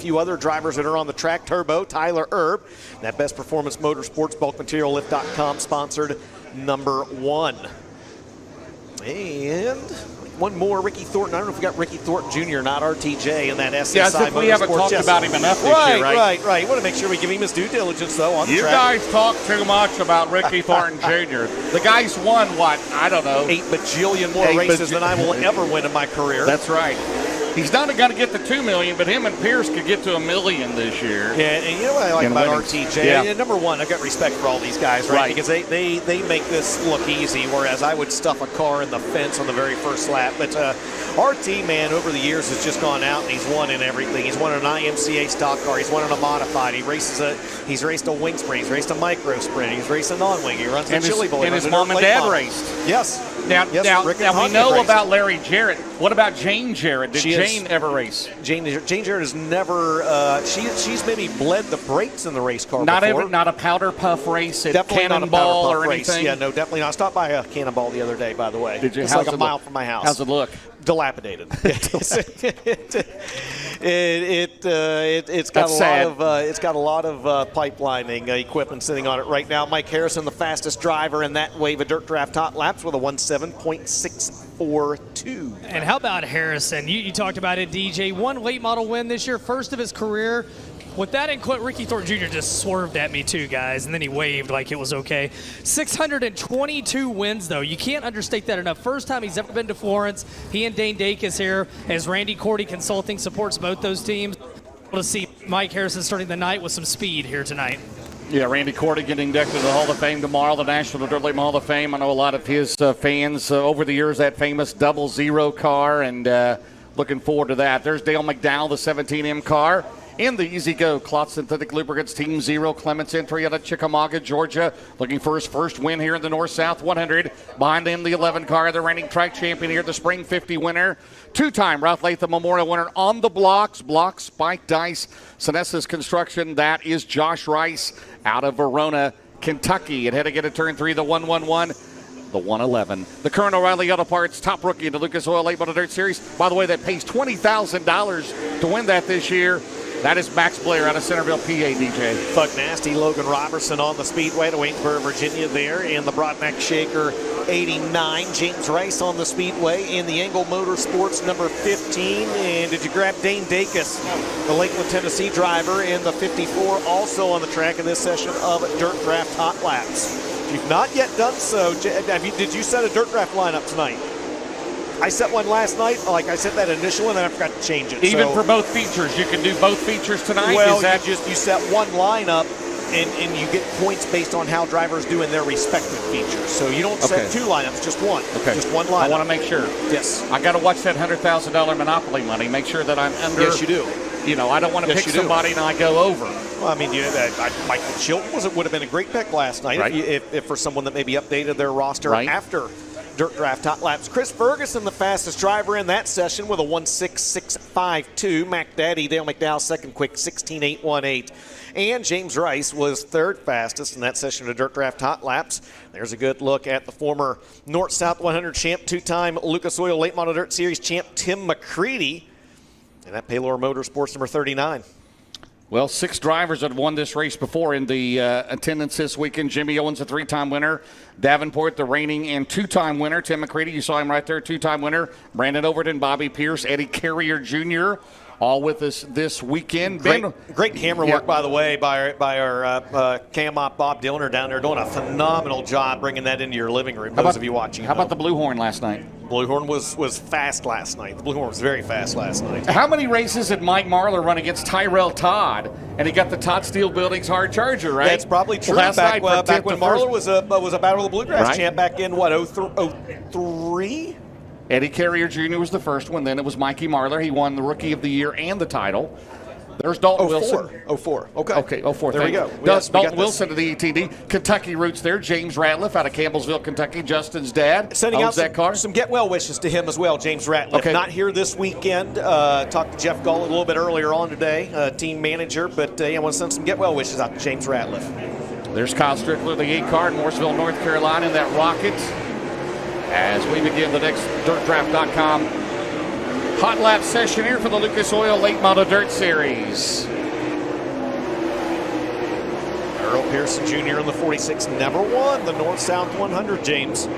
few other drivers that are on the track. Turbo, Tyler Erb, that Best Performance Motorsports Bulk Material Lift.com sponsored number 1. And one more, Ricky Thornton. I don't know if we got Ricky Thornton Jr., not RTJ, in that SSI. Yeah, as if we haven't talked about him enough this year, right? Right. Want to make sure we give him his due diligence, though, on the track. You guys talk too much about Ricky Thornton Jr. The guy's won, what, I don't know. 8 bajillion more races than I will ever win in my career. That's right. He's not going to get to $2 million, but him and Pierce could get to $1 million this year. Yeah, and you know what I like about RTJ? Yeah. Number one, I've got respect for all these guys, right? Because they make this look easy, whereas I would stuff a car in the fence on the very first lap. But RT, man, over the years has just gone out and he's won in everything. He's won an IMCA stock car. He's won in a modified. He's raced a wing sprint. He's raced a micro sprint. He's raced a non-wing. He runs a chili bowl. And his mom and dad raced. Yes. Now we know about Larry Jarrett. What about Jane Jarrett? Did Jane ever race? Jane Jarrett has never. She's maybe bled the brakes in the race car not before. Not a powder puff race at definitely Cannonball not a powder puff or race. anything? Yeah, no, definitely not. I stopped by a Cannonball the other day, by the way. Did you? It's like a mile from my house. How's it look? Dilapidated. It's got a lot of pipelining equipment sitting on it right now. Mike Harrison, the fastest driver in that wave of dirt draft hot laps with a 1:7.642. And how about Harrison? You talked about it, DJ. One late model win this year, first of his career. With that include, Ricky Thornton Jr. just swerved at me too, guys, and then he waved like it was okay. 622 wins, though. You can't understate that enough. First time he's ever been to Florence. He and Dane Dacus here, as Randy Cordy Consulting supports both those teams. We'll see Mike Harrison starting the night with some speed here tonight. Yeah, Randy Cordy getting inducted to the Hall of Fame tomorrow, the National Dirt Late Hall of Fame. I know a lot of his fans over the years, that famous 00 car, and looking forward to that. There's Dale McDowell, the 17M car. In the Easy Go Cloth Synthetic Lubricants Team Zero, Clements entry out of Chickamauga, Georgia, looking for his first win here in the North-South 100. Behind him, the 11 car, the reigning track champion here, the Spring 50 winner. Two-time Ralph Latham Memorial winner on the blocks, Spike Dice, Sonessa's Construction. That is Josh Rice out of Verona, Kentucky. And heading into turn 3, the 111. The 111. The Colonel O'Reilly Auto Parts top rookie in the Lucas Oil Late Model Dirt Series. By the way, that pays $20,000 to win that this year. That is Max Blair out of Centerville, PA, DJ. Thug Nasty, Logan Robertson on the Speedway to Waynesboro, Virginia there in the Broadneck Shaker 89. James Rice on the Speedway in the Engel Motorsports number 15. And did you grab Dane Dacus, the Lakeland, Tennessee driver in the 54, also on the track in this session of Dirt Draft Hot Laps. If you've not yet done so, did you set a Dirt Draft lineup tonight? I set one last night. Like I set that initial one, and I forgot to change it. Even for both features, you can do both features tonight. Well, you set one lineup, and you get points based on how drivers do in their respective features. So you don't set two lineups, just one. Okay. Just one lineup. I want to make sure. Yes. I got to watch that $100,000 Monopoly money. Make sure that I'm under. Yes, you do. You know, I don't want to pick somebody and I go over. Well, I mean, Michael Chilton would have been a great pick last night, right. if for someone that maybe updated their roster after Dirt Draft Hot Laps. Chris Ferguson, the fastest driver in that session with a 1:66.52. Mac Daddy, Dale McDowell, second quick, 16.818. And James Rice was third fastest in that session of Dirt Draft Hot Laps. There's a good look at the former North-South 100 champ, two-time Lucas Oil Late Model Dirt Series champ, Tim McCready. And that Paylor Motorsports number 39. Well, 6 drivers that have won this race before in the attendance this weekend. Jimmy Owens, a 3-time winner. Davenport, the reigning and 2-time winner. Tim McCready, you saw him right there, 2-time winner. Brandon Overton, Bobby Pierce, Eddie Carrier Jr., all with us this weekend. Great camera work, by the way, by our cam op Bob Dillner down there, doing a phenomenal job bringing that into your living room, those of you watching. How about the Blue Horn last night? Blue Horn was fast last night. The Blue Horn was very fast last night. How many races did Mike Marlar run against Tyrell Todd? And he got the Todd Steel Building's hard charger, right? That's probably true. Back when Marlar was a Battle of the Bluegrass champ back in, 03? Eddie Carrier Jr. was the first one. Then it was Mikey Marlar. He won the Rookie of the Year and the title. There's Dalton Wilson. 04. Okay, 04. There we go. Dalton Wilson of the ETD. Kentucky roots there. James Ratliff out of Campbellsville, Kentucky. Justin's dad sending owns out that car. Some get well wishes to him as well, James Ratliff. Okay. Not here this weekend. Talked to Jeff Gull a little bit earlier on today, team manager. But I want to send some get well wishes out to James Ratliff. There's Kyle Strickler, the 8 car in Morrisville, North Carolina, in that Rocket. As we begin the next DirtDraft.com Hot lap session here for the Lucas Oil Late Model Dirt Series. Earl Pearson Jr. in the 46 never won the North-South 100, James.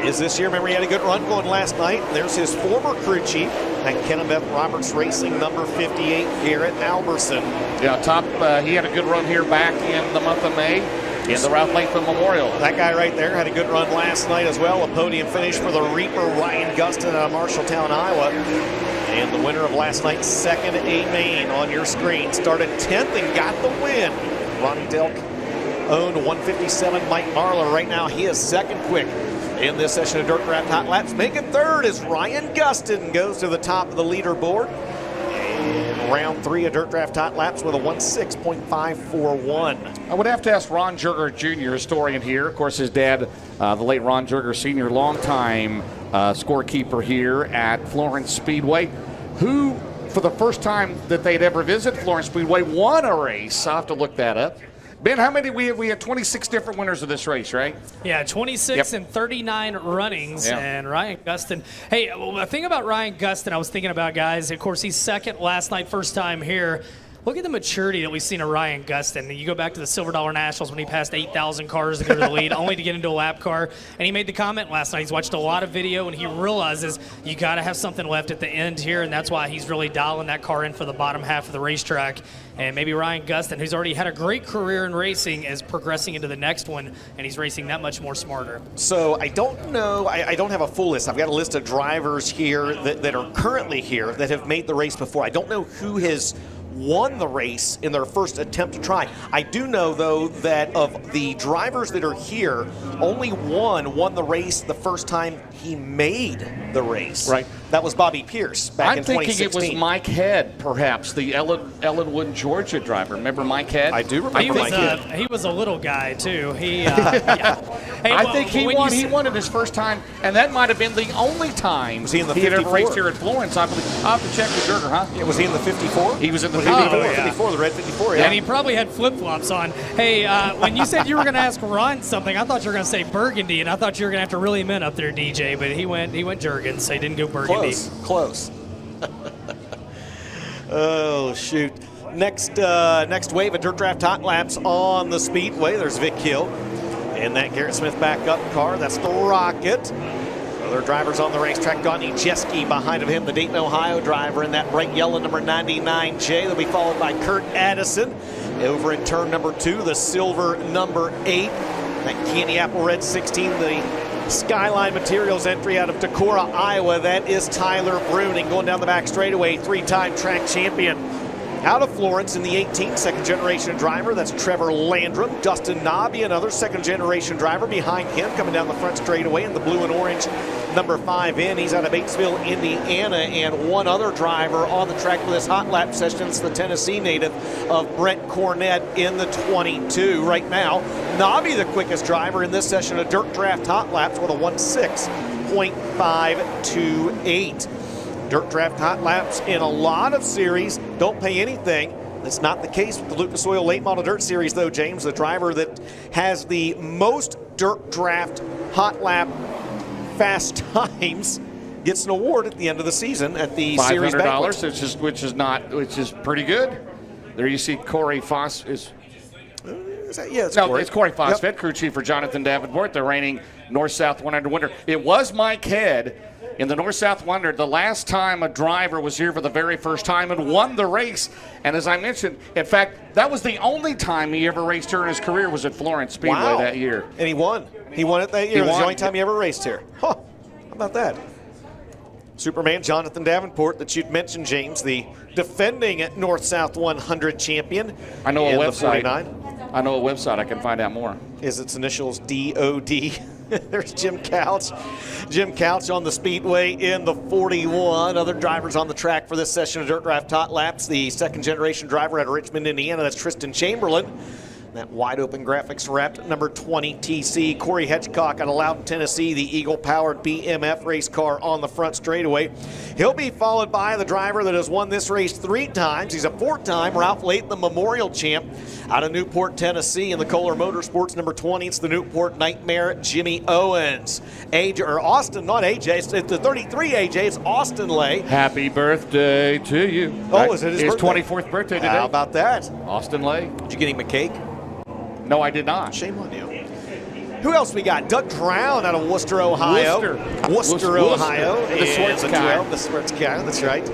Is this year. Remember, he had a good run going last night. There's his former crew chief at Kennebeth Roberts Racing, number 58, Garrett Alberson. Yeah, he had a good run here back in the month of May in the Ralph Latham Memorial. That guy right there had a good run last night as well. A podium finish for the Reaper, Ryan Gustin out of Marshalltown, Iowa. And the winner of last night's second A main on your screen started 10th and got the win. Ronnie Delk owned 157. Mike Marlar right now, he is second quick in this session of Dirt Draft Hot Laps. Making third as Ryan Gustin goes to the top of the leaderboard. And round 3 of Dirt Draft Hot Laps with a 1:06.541. I would have to ask Ron Jurger Jr., historian here. Of course, his dad, the late Ron Jurger Sr., longtime scorekeeper here at Florence Speedway, who, for the first time that they'd ever visit Florence Speedway, won a race. I'll have to look that up. Ben, how many? We had 26 different winners of this race, right? Yeah, 26 and 39 runnings. Yeah. And Ryan Gustin. Hey, the thing about Ryan Gustin, I was thinking about, guys, of course, he's second last night, first time here. Look at the maturity that we've seen of Ryan Gustin. You go back to the Silver Dollar Nationals when he passed 8,000 cars to go to the lead, only to get into a lap car. And he made the comment last night. He's watched a lot of video, and he realizes you got to have something left at the end here, and that's why he's really dialing that car in for the bottom half of the racetrack. And maybe Ryan Gustin, who's already had a great career in racing, is progressing into the next one, and he's racing that much more smarter. So I don't know. I don't have a full list. I've got a list of drivers here that are currently here that have made the race before. I don't know who has won the race in their first attempt to try. I do know, though, that of the drivers that are here, only one won the race the first time he made the race. Right. That was Bobby Pierce back in 2016. I'm thinking it was Mike Head, perhaps, the Ellenwood, Georgia driver. Remember Mike Head? I do remember Mike Head. He was a little guy, too. Yeah. Hey, I think he won. He won it his first time, and that might have been the only time was he in the he had ever 54? raced here at Florence. I believe. I'll have to check with Jurger, huh? Was he in the 54? He was in the 54, 54. 54, the red 54, yeah. And he probably had flip-flops on. Hey, when you said you were going to ask Ron something, I thought you were going to say Burgundy, and I thought you were going to have to reel him in up there, DJ, but he went Jurgens, so he didn't go Burgundy. Close. Oh, shoot. Next wave of Dirt Draft Hot Laps on the Speedway. There's Vic Hill in that Garrett Smith backup car. That's the Rocket. Other drivers on the racetrack. Donnie Jeske behind of him, the Dayton, Ohio driver in that bright yellow number 99J. They'll be followed by Kurt Addison over in turn number 2, the silver number 8. That Candy Apple Red 16, the Skyline Materials entry out of Decorah, Iowa. That is Tyler Bruning going down the back straightaway, 3-time track champion. Out of Florence in the 18, second-generation driver. That's Trevor Landrum. Dustin Nobby, another second-generation driver behind him, coming down the front straightaway in the blue and orange number 5 in. He's out of Batesville, Indiana, and one other driver on the track for this hot lap session. It's the Tennessee native of Brent Cornett in the 22. Right now, Nobby, the quickest driver in this session of Dirt Draft Hot Laps with a 1:06.528. Dirt Draft Hot Laps in a lot of series don't pay anything. That's not the case with the Lucas Oil Late Model Dirt Series, though, James. The driver that has the most Dirt Draft Hot Lap fast times gets an award at the end of the season at the series banquet. $500, which is pretty good. There you see Corey Foss is. It's Corey Foss, Fed crew chief for Jonathan Davenport, the reigning North-South 100 winner. It was Mike Head in the North-South 100, the last time a driver was here for the very first time and won the race. And as I mentioned, in fact, that was the only time he ever raced here in his career was at Florence Speedway that year. And he won. He won it that year. It was the only time he ever raced here. Huh. How about that? Superman Jonathan Davenport that you'd mentioned, James, the defending North-South 100 champion. I know a website. I know a website. I can find out more. Is its initials DOD? There's Jim Couch. Jim Couch on the Speedway in the 41. Other drivers on the track for this session of Dirt Draft Hot Laps. The second-generation driver out of Richmond, Indiana. That's Tristan Chamberlain. That wide open graphics wrapped number 20 TC. Corey Hedgecock out of Loudon, Tennessee, the Eagle-powered BMF race car on the front straightaway. He'll be followed by the driver that has won this race 3 times. He's a 4-time Ralph Layton, the Memorial champ out of Newport, Tennessee, in the Kohler Motorsports number 20. It's the Newport Nightmare, Jimmy Owens. Austin, not AJ. It's the 33 AJ. It's Austin Lay. Happy birthday to you. Oh, is it his birthday? 24th birthday today. How about that? Austin Lay. Did you get him a cake? No, I did not. Shame on you. Who else we got? Doug Crown out of Worcester, Ohio. Worcester, Ohio. The Swartz car. The Swartz car, that's right.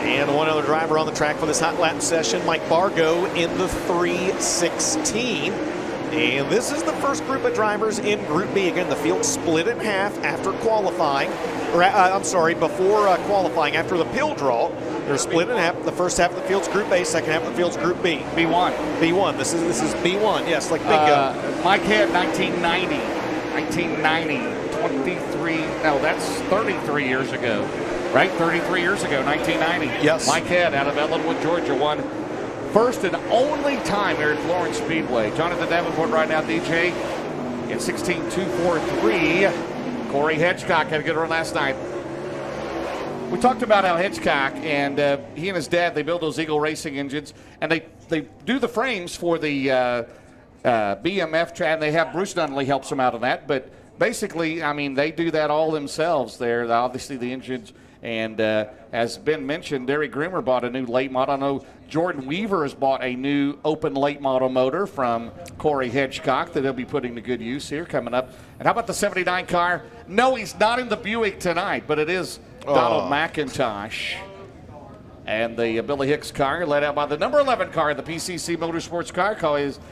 And one other driver on the track for this hot lap session, Mike Bargo in the 316. And this is the first group of drivers in Group B. Again, the field split in half after qualifying. Before qualifying, after the pill draw. They're split in half. The first half of the field's Group A, second half of the field's Group B. B1. B1. This is B1. Yes, like bingo. Mike had 1990, 23. No, that's 33 years ago, right? 33 years ago, 1990. Yes. Mike Head out of Ellenwood, Georgia, won first and only time here at Florence Speedway. Jonathan Davenport right now, DJ, in 16.243. Corey Hedgecock had a good run last night. We talked about how Hedgecock and he and his dad, they build those Eagle Racing engines, and they do the frames for the BMF track, and they have Bruce Donnelly helps them out on that. But basically, I mean, they do that all themselves there. Obviously, the engines. And as Ben mentioned, Derek Grimmer bought a new late model. I know Jordan Weaver has bought a new open late model motor from Corey Hedgecock that he'll be putting to good use here coming up. And how about the 79 car? No, he's not in the Buick tonight, but it is Donald McIntosh. And the Billy Hicks car led out by the number 11 car, the PCC Motorsports car.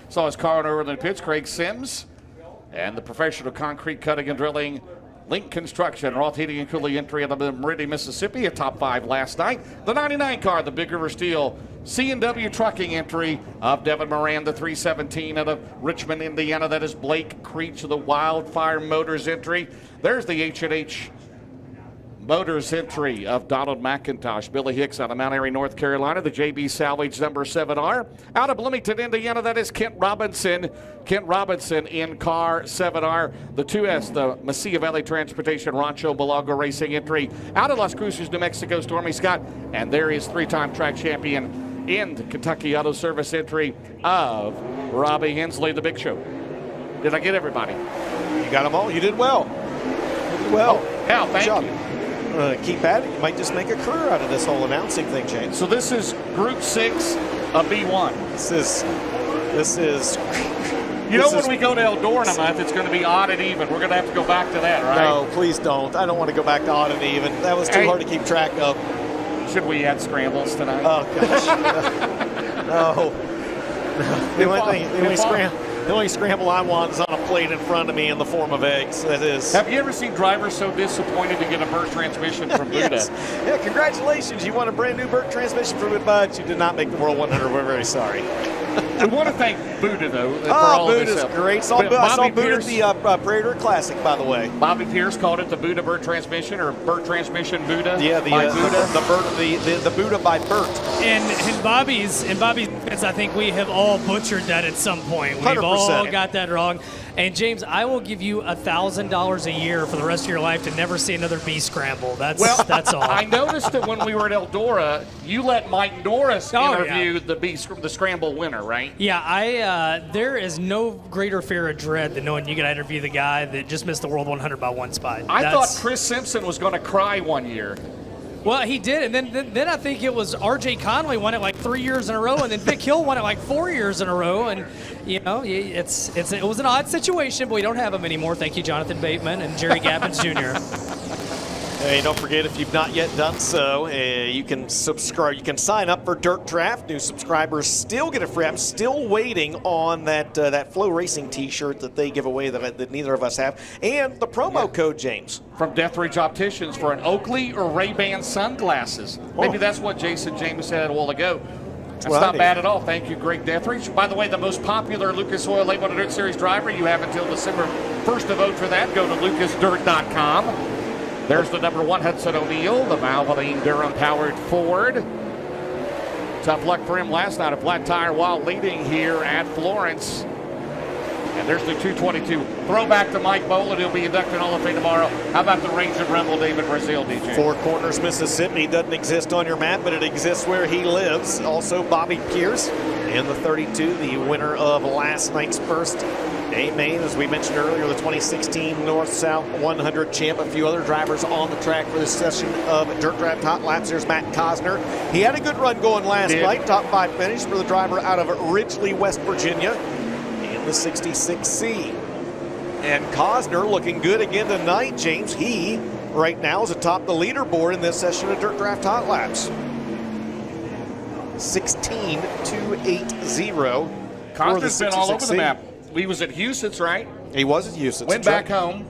Saw his car on early in the pits, Craig Sims. And the professional concrete cutting and drilling Link Construction, Roth Heating and Cooling entry out of Meridian, Mississippi, a top 5 last night. The 99 car, the Big River Steel C&W Trucking entry of Devin Moran, the 317 out of Richmond, Indiana. That is Blake Creech of the Wildfire Motors entry. There's the H&H Motors entry of Donald McIntosh. Billy Hicks out of Mount Airy, North Carolina. The JB Salvage number 7R. Out of Bloomington, Indiana, that is Kent Robinson. Kent Robinson in car 7R. The 2S, the Mesilla Valley Transportation Rancho Balago Racing entry. Out of Las Cruces, New Mexico, Stormy Scott. And there is 3-time track champion in the Kentucky Auto Service entry of Robbie Hensley, the Big Show. Did I get everybody? You got them all. You did well. Hal, thank you. Keep at it. You might just make a career out of this whole announcing thing, James. So this is Group 6 of B1. This is. When we go to Eldora in a month, it's going to be odd and even. We're going to have to go back to that, right? No, please don't. I don't want to go back to odd and even. That was too hard to keep track of. Should we add scrambles tonight? Oh gosh. No. The only scramble I want is on a plate in front of me in the form of eggs. That is. Have you ever seen drivers so disappointed to get a Burt transmission from Buda? Yes. Yeah, congratulations. You won a brand new Burt transmission from Buda, but you did not make the World 100. We're very sorry. We want to thank Buda, though. For all Buda's great. I saw Buda at the Prater Classic, by the way. Bobby Pierce called it the Buda Burt transmission, or Burt transmission Buda. Yeah, the Buda by Burt. And Bobby's, I think we have all butchered that at some point. We've 100%. all got that wrong. And James, I will give you $1,000 a year for the rest of your life to never see another B scramble. That's all. I noticed that when we were at Eldora, you let Mike Norris interview the scramble winner, right? Yeah, there is no greater fear of dread than knowing you got to interview the guy that just missed the World 100 by 1 spot. I thought Chris Simpson was going to cry one year. Well, he did, and then I think it was R.J. Conway won it like 3 years in a row, and then Vic Hill won it like 4 years in a row, and it was an odd situation, but we don't have them anymore. Thank you, Jonathan Bateman and Jerry Gabbins Jr. Hey, don't forget, if you've not yet done so, you can subscribe. You can sign up for Dirt Draft. New subscribers still get a free. I'm still waiting on that FloRacing T-shirt that they give away that neither of us have, and the promo code, James. From Deathridge Opticians for an Oakley or Ray-Ban sunglasses. Maybe that's what Jason James said a while ago. That's not bad at all. Thank you, Greg Deathridge. By the way, the most popular Lucas Oil Late Model Dirt Series driver, you have until December 1st to vote for that. Go to lucasdirt.com. There's the number 1 Hudson O'Neal, the Valvoline Durham-powered Ford. Tough luck for him last night. A flat tire while leading here at Florence. And there's the 222. Throwback to Mike Boland. He'll be inducted in Hall of Fame tomorrow. How about the Ranger Rebel David Brazil, DJ? Four Corners, Mississippi doesn't exist on your map, but it exists where he lives. Also, Bobby Pierce in the 32, the winner of last night's first A-Main. As we mentioned earlier, the 2016 North-South 100 champ. A few other drivers on the track for this session of Dirt Draft Hot Laps. There's Matt Cosner. He had a good run going last night. Top 5 finish for the driver out of Ridgely, West Virginia, in the 66C. And Cosner looking good again tonight, James. He, right now, is atop the leaderboard in this session of Dirt Draft Hot Laps. 16.280. Cosner's been all over the map. He was at Houston's, right? He was at Houston's. Went back home.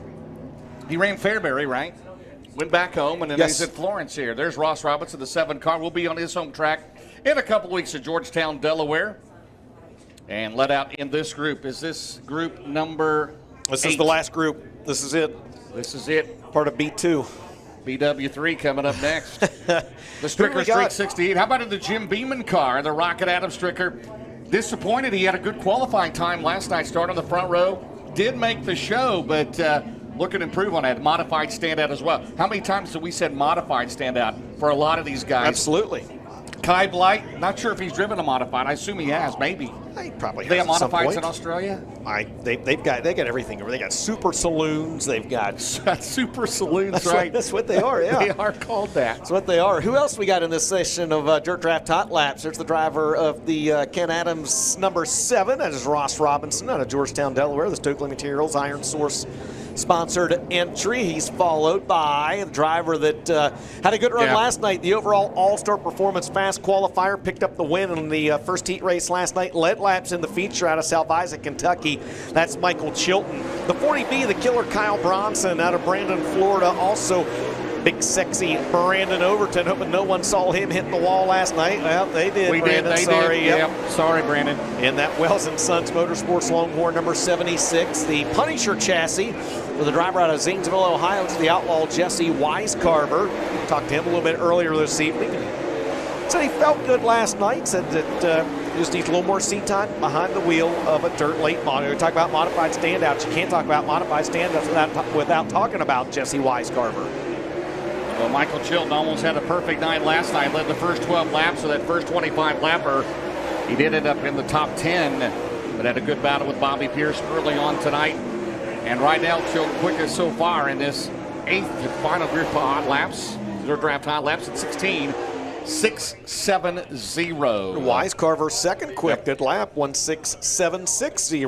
He ran Fairbury, right? Went back home, and then he's at Florence here. There's Ross Robinson, the 7 car. Will be on his home track in a couple weeks at Georgetown, Delaware. And let out in this group. Is this group number 8? This is the last group. This is it. This is it. Part of B2. BW3 coming up next. The Stricker Streak 68. How about in the Jim Beeman car, the Rocket Adam Stricker? Disappointed. He had a good qualifying time last night, starting on the front row. Did make the show, but looking to improve on that. Modified standout as well. How many times have we said modified standout for a lot of these guys? Absolutely. Kai Blight, not sure if he's driven a modified. I assume he has, maybe. He probably has. They have at some modifieds point. In Australia? They got everything. They got super saloons. They've got super saloons, right? That's what they are. Yeah, they are called that. That's what they are. Who else we got in this session of Dirt Draft Hot Laps? There's the driver of the Ken Adams number 7. That is Ross Robinson out of Georgetown, Delaware. The Stokely Materials Iron Source sponsored entry. He's followed by the driver that had a good run last night. The overall all-star performance fast qualifier, picked up the win in the first heat race last night. Led laps in the feature out of South Isaac, Kentucky. That's Michael Chilton. The 40B, the killer Kyle Bronson out of Brandon, Florida. Also big sexy Brandon Overton, hoping no one saw him hitting the wall last night. Well, they did. We Brandon. did. They Sorry. did. Yep. Sorry, Brandon. In that Wells & Sons Motorsports Longhorn number 76, the Punisher chassis with a driver out of Zanesville, Ohio. It's the outlaw Jesse Weiscarver. Talked to him a little bit earlier this evening. Said he felt good last night. Said that he just needs a little more seat time behind the wheel of a dirt late model. We talk about modified standouts. You can't talk about modified standouts without talking about Jesse Weiscarver. Well, Michael Chilton almost had a perfect night last night. Led the first 12 laps, so that first 25 lapper, he did end up in the top 10, but had a good battle with Bobby Pierce early on tonight. And right now, Chilton quickest so far in this 8th and final group of hot laps. Their draft hot laps at 16.670. Weiscarver second quick at lap 16760.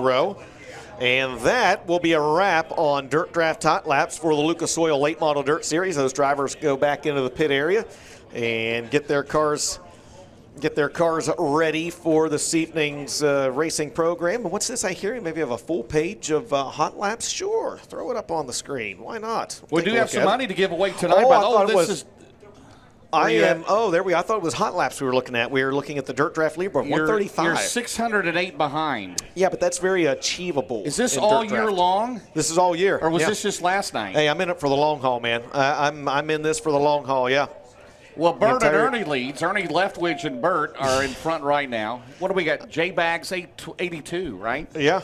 And that will be a wrap on Dirt Draft Hot Laps for the Lucas Oil Late Model Dirt Series. Those drivers go back into the pit area and get their cars ready for this evening's racing program. And what's this I hear? Maybe have a full page of hot laps? Sure, throw it up on the screen. Why not? We do have some money to give away tonight. There we go. I thought it was hot laps we were looking at. We were looking at the Dirt Draft leaderboard. 135. You're 608 behind. Yeah, but that's very achievable. Is this all year long? This is all year. Or was this just last night? Hey, I'm in it for the long haul, man. I'm in this for the long haul, yeah. Well, Bert and Ernie leads. Ernie Leftwich and Bert are in front right now. What do we got? J-Bags 82, right? Yeah.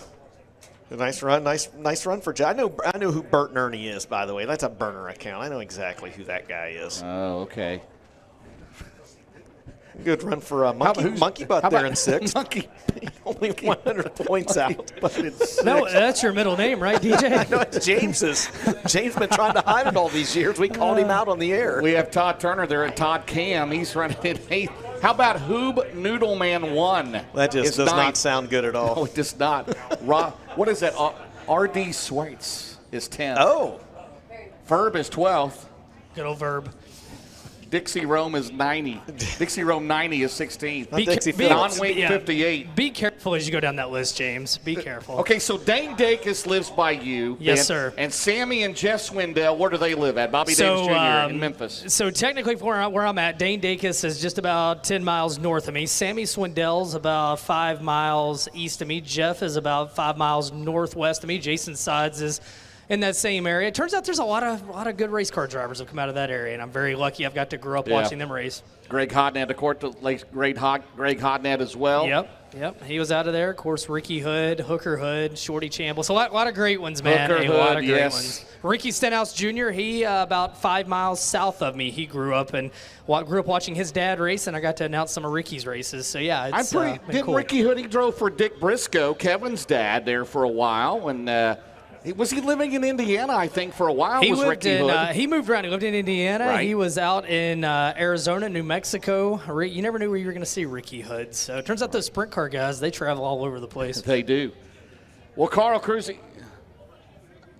A nice run, nice run for Jay. I know who Bert and Ernie is, by the way. That's a burner account. I know exactly who that guy is. Oh, okay. Good run for Monkey Butt there in 6th. Monkey. Only 100 points out. No, that's your middle name, right, DJ? I know it's James's. James been trying to hide it all these years. We called him out on the air. We have Todd Turner there at Todd Cam. He's running in 8th. How about Hoob Noodleman 1? That just does not sound good at all. No, it does not. What is that? R.D. Sweitz is 10th. Oh. Verb is 12th. Good old Verb. Dixie Rome is 90. Dixie Rome 90 is 16th. Non-Wing 58. Be careful as you go down that list, James. Be careful. Okay, so Dane Dacus lives by you. Yes, sir. And Sammy and Jess Swindell, where do they live at? Bobby Davis Jr. in Memphis. So technically where I'm at, Dane Dacus is just about 10 miles north of me. Sammy Swindell's about 5 miles east of me. Jeff is about 5 miles northwest of me. Jason Sides is in that same area. It turns out there's a lot of good race car drivers that come out of that area, and I'm very lucky I've got to grow up watching them race. Greg Hodnett, of course, Greg Hodnett as well. Yep. He was out of there. Of course, Ricky Hood, Hooker Hood, Shorty Chambliss. A lot of great ones, man. Hooker a lot Hood, of great ones. Ricky Stenhouse Jr., he about 5 miles south of me. He grew up watching his dad race, and I got to announce some of Ricky's races. So, yeah, it's been cool. Ricky Hood, he drove for Dick Briscoe, Kevin's dad, there for a while. And was he living in Indiana, I think, for a while? He moved around. He lived in Indiana. Right. He was out in Arizona, New Mexico. You never knew where you were going to see Ricky Hood. So it turns out those sprint car guys, they travel all over the place. They do. Well, Carl Cruz,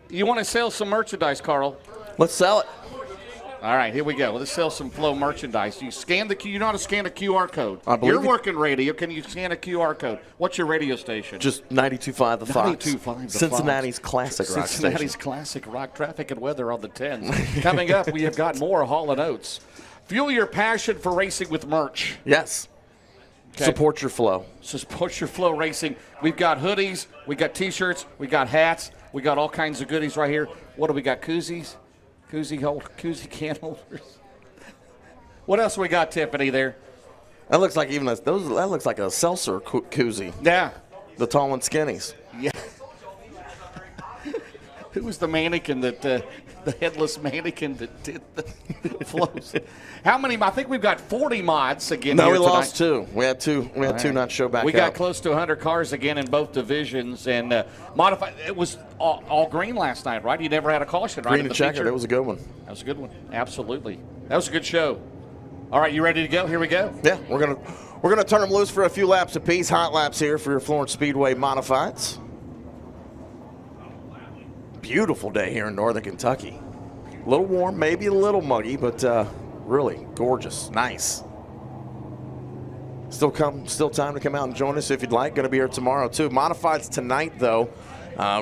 you want to sell some merchandise, Carl? Let's sell it. All right, here we go. Let's sell some Flo merchandise. You know how to scan a QR code. I believe You're working radio. Can you scan a QR code? What's your radio station? Just 92.5 The Fox. 92.5 The Cincinnati's Fox. classic rock Cincinnati's station. classic rock. Traffic and weather on the 10s. Coming up, we have got more Hall & Oates. Fuel your passion for racing with merch. Yes. Okay. Support your flow. Support your Flo Racing. We've got hoodies. We got T-shirts. We got hats. We got all kinds of goodies right here. What do we got? Koozies? Koozie can holders. What else we got, Tiffany, there? That looks like that looks like a seltzer koozie. Yeah. The tall and skinnies. Yeah. Who was the mannequin the headless mannequin that did the flows? How many? I think we've got 40 mods again. No, here we tonight. lost 2. We had 2. We had 2 not show back up. We got close to 100 cars again in both divisions, and modified. It was all green last night, right? You never had a caution, right? Green and checkered. It was a good one. That was a good one. Absolutely. That was a good show. All right, you ready to go? Here we go. Yeah, we're gonna turn them loose for a few laps apiece. Hot laps here for your Florence Speedway modifieds. Beautiful day here in northern Kentucky. A little warm, maybe a little muggy, but really gorgeous, nice. Still time to come out and join us if you'd like. Going to be here tomorrow too. Modifieds tonight though.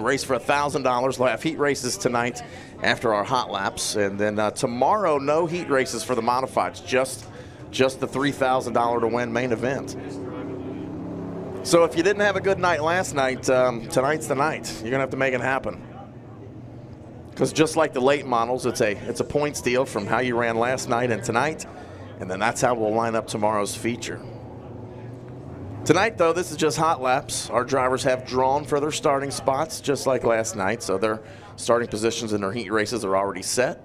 Race for $1,000. We'll have heat races tonight after our hot laps, and then tomorrow no heat races for the modifieds. Just the $3,000 to win main event. So if you didn't have a good night last night, tonight's the night. You're gonna have to make it happen. Because just like the late models, it's a points deal from how you ran last night and tonight, and then that's how we'll line up tomorrow's feature. Tonight, though, this is just hot laps. Our drivers have drawn for their starting spots, just like last night, so their starting positions in their heat races are already set.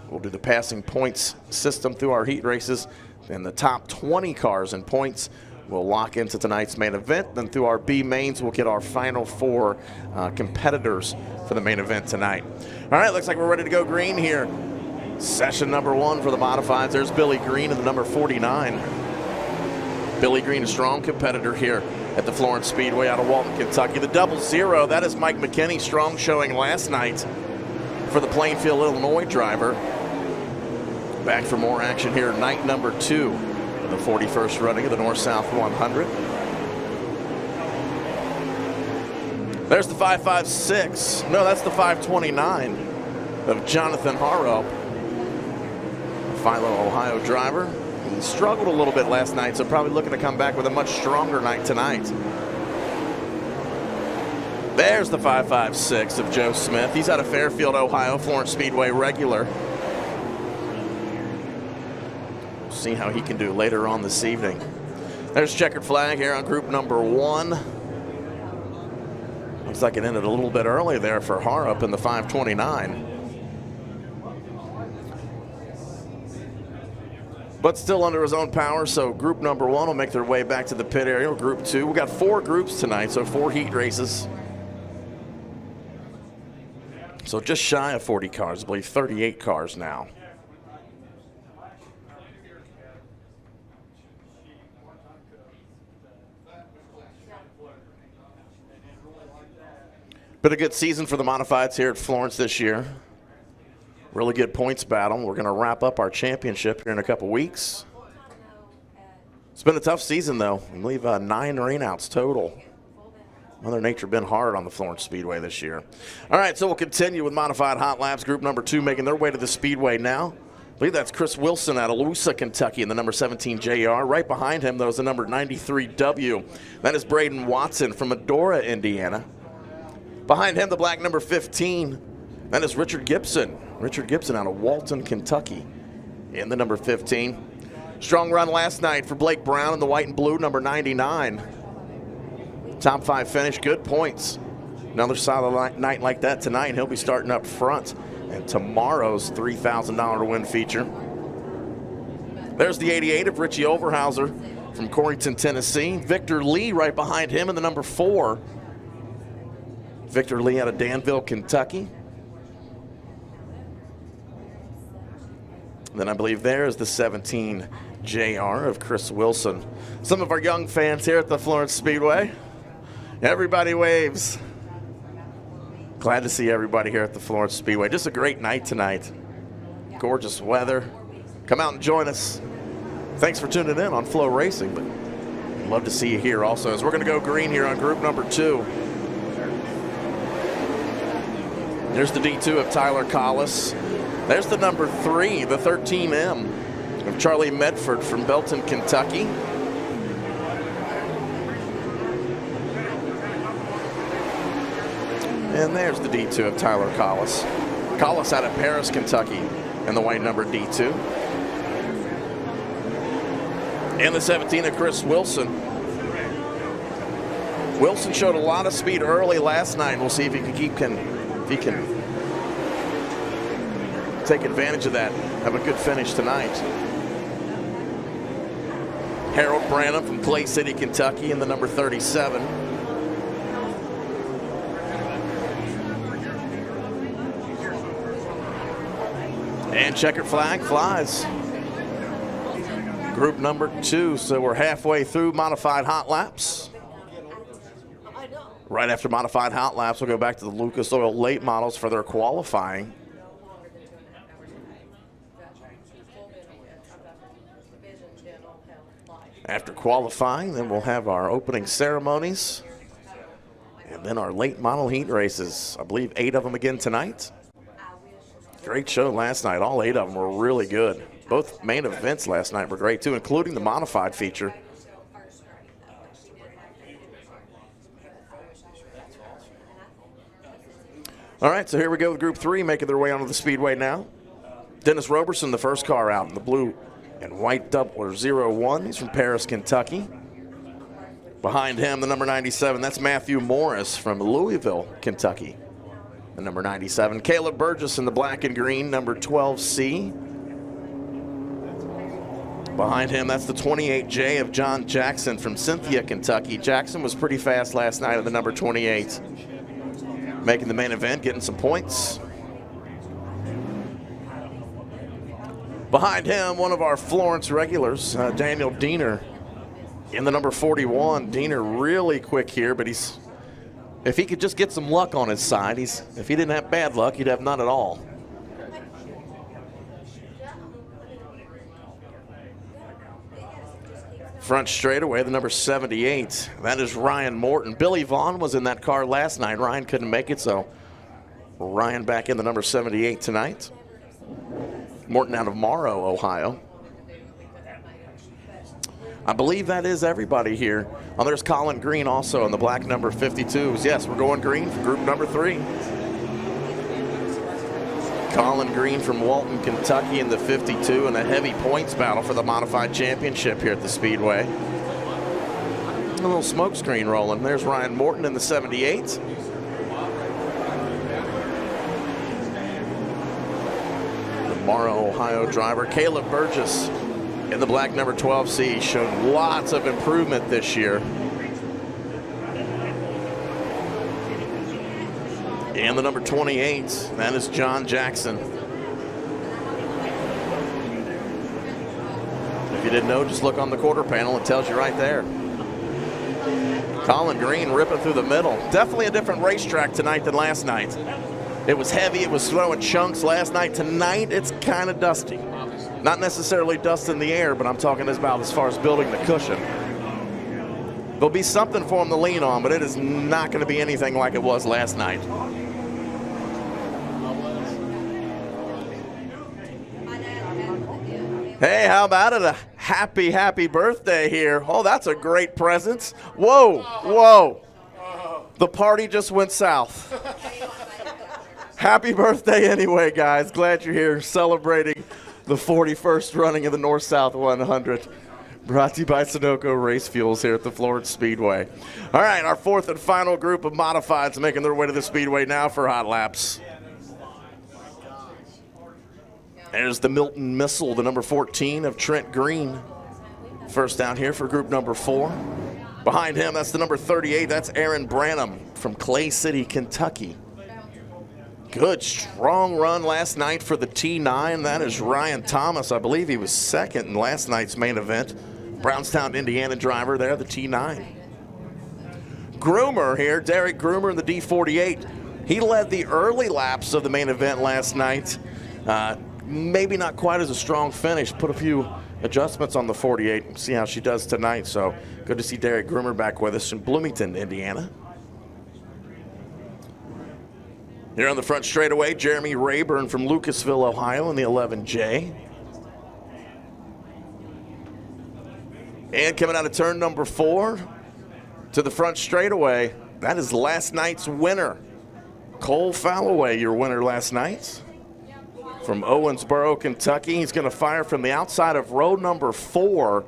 We'll do the passing points system through our heat races, and the top 20 cars in points will lock into tonight's main event. Then through our B mains, we'll get our final 4 competitors for the main event tonight. All right, looks like we're ready to go green here. Session number 1 for the modifieds. There's Billy Green in the number 49. Billy Green, a strong competitor here at the Florence Speedway out of Walton, Kentucky. The 00, that is Mike McKinney, strong showing last night for the Plainfield, Illinois driver. Back for more action here, night number 2 of the 41st running of the North-South 100. There's the 556. No, that's the 529 of Jonathan Harrop, Philo, Ohio driver. He struggled a little bit last night, so probably looking to come back with a much stronger night tonight. There's the 556 of Joe Smith. He's out of Fairfield, Ohio, Florence Speedway regular. We'll see how he can do later on this evening. There's checkered flag here on group number 1. Looks like it ended a little bit early there for Harrop in the 529. But still under his own power, so group number 1 will make their way back to the pit area. Group 2, we got 4 groups tonight, so 4 heat races. So just shy of 40 cars, I believe 38 cars now. Been a good season for the modifieds here at Florence this year. Really good points battle. We're going to wrap up our championship here in a couple weeks. It's been a tough season, though. I believe 9 rainouts total. Mother Nature been hard on the Florence Speedway this year. All right, so we'll continue with modified hot laps. Group number 2 making their way to the Speedway now. I believe that's Chris Wilson out of Louisa, Kentucky in the number 17 JR. Right behind him, though, is the number 93 W. That is Braden Watson from Medora, Indiana. Behind him, the black number 15. That is Richard Gibson. Richard Gibson out of Walton, Kentucky in the number 15. Strong run last night for Blake Brown in the white and blue, number 99. Top 5 finish, good points. Another solid night like that tonight, and he'll be starting up front in tomorrow's $3,000 win feature. There's the 88 of Richie Overhauser from Corrington, Tennessee. Victor Lee right behind him in the number 4. Victor Lee out of Danville, Kentucky. And then I believe there's the 17 JR of Chris Wilson. Some of our young fans here at the Florence Speedway. Everybody waves. Glad to see everybody here at the Florence Speedway. Just a great night tonight. Gorgeous weather. Come out and join us. Thanks for tuning in on FloRacing, but I'd love to see you here also, as we're going to go green here on group number 2. There's the D2 of Tyler Collis. There's the number 3, the 13M of Charlie Medford from Belton, Kentucky. And there's the D2 of Tyler Collis. Collis out of Paris, Kentucky in the white number D2. And the 17 of Chris Wilson. Wilson showed a lot of speed early last night. We'll see if he can take advantage of that. Have a good finish tonight. Harold Branham from Clay City, Kentucky in the number 37. And checkered flag flies. Group number 2, so we're halfway through modified hot laps. Right after modified hot laps, we'll go back to the Lucas Oil late models for their qualifying. After qualifying, then we'll have our opening ceremonies and then our late model heat races. I believe 8 of them again tonight. Great show last night. All 8 of them were really good. Both main events last night were great too, including the modified feature. All right, so here we go with Group 3, making their way onto the speedway now. Dennis Roberson, the first car out in the blue and white doubler 01. He's from Paris, Kentucky. Behind him, the number 97, that's Matthew Morris from Louisville, Kentucky. The number 97, Caleb Burgess in the black and green, number 12C. Behind him, that's the 28J of John Jackson from Cynthia, Kentucky. Jackson was pretty fast last night at the number 28. Making the main event, getting some points. Behind him, one of our Florence regulars, Daniel Diener in the number 41. Diener really quick here, but if he could just get some luck on his side, if he didn't have bad luck, he'd have none at all. Front straightaway, the number 78. That is Ryan Morton. Billy Vaughn was in that car last night. Ryan couldn't make it, so Ryan back in the number 78 tonight. Morton out of Morrow, Ohio. I believe that is everybody here. Oh, there's Colin Green also in the black number 52s. Yes, we're going green for group number 3. Colin Green from Walton, Kentucky in the 52 in a heavy points battle for the modified championship here at the Speedway. A little smoke screen rolling. There's Ryan Morton in the 78. The Morrow, Ohio driver, Caleb Burgess in the black number 12C, shown lots of improvement this year. And the number 28, that is John Jackson. If you didn't know, just look on the quarter panel. It tells you right there. Colin Green ripping through the middle. Definitely a different racetrack tonight than last night. It was heavy. It was throwing chunks last night. Tonight, it's kind of dusty. Not necessarily dust in the air, but I'm talking about as far as building the cushion. There'll be something for him to lean on, but it is not going to be anything like it was last night. Hey, how about it? A happy, happy birthday here. Oh, that's a great present. Whoa, whoa. The party just went south. Happy birthday anyway, guys. Glad you're here celebrating the 41st running of the North-South 100. Brought to you by Sunoco Race Fuels here at the Florence Speedway. All right, our fourth and final group of modifieds making their way to the Speedway now for hot laps. There's the Milton Missile, the number 14 of Trent Green. First down here for group number 4. Behind him, that's the number 38. That's Aaron Branham from Clay City, Kentucky. Good, strong run last night for the T9. That is Ryan Thomas. I believe he was second in last night's main event. Brownstown, Indiana driver there, the T9. Groomer here, Derek Groomer in the D48. He led the early laps of the main event last night. Maybe not quite as a strong finish. Put a few adjustments on the 48. See how she does tonight. So good to see Derek Groomer back with us in Bloomington, Indiana. Here on the front straightaway, Jeremy Rayburn from Lucasville, Ohio in the 11J. And coming out of turn number 4 to the front straightaway, that is last night's winner. Cole Falloway, your winner last night. From Owensboro, Kentucky. He's going to fire from the outside of row number 4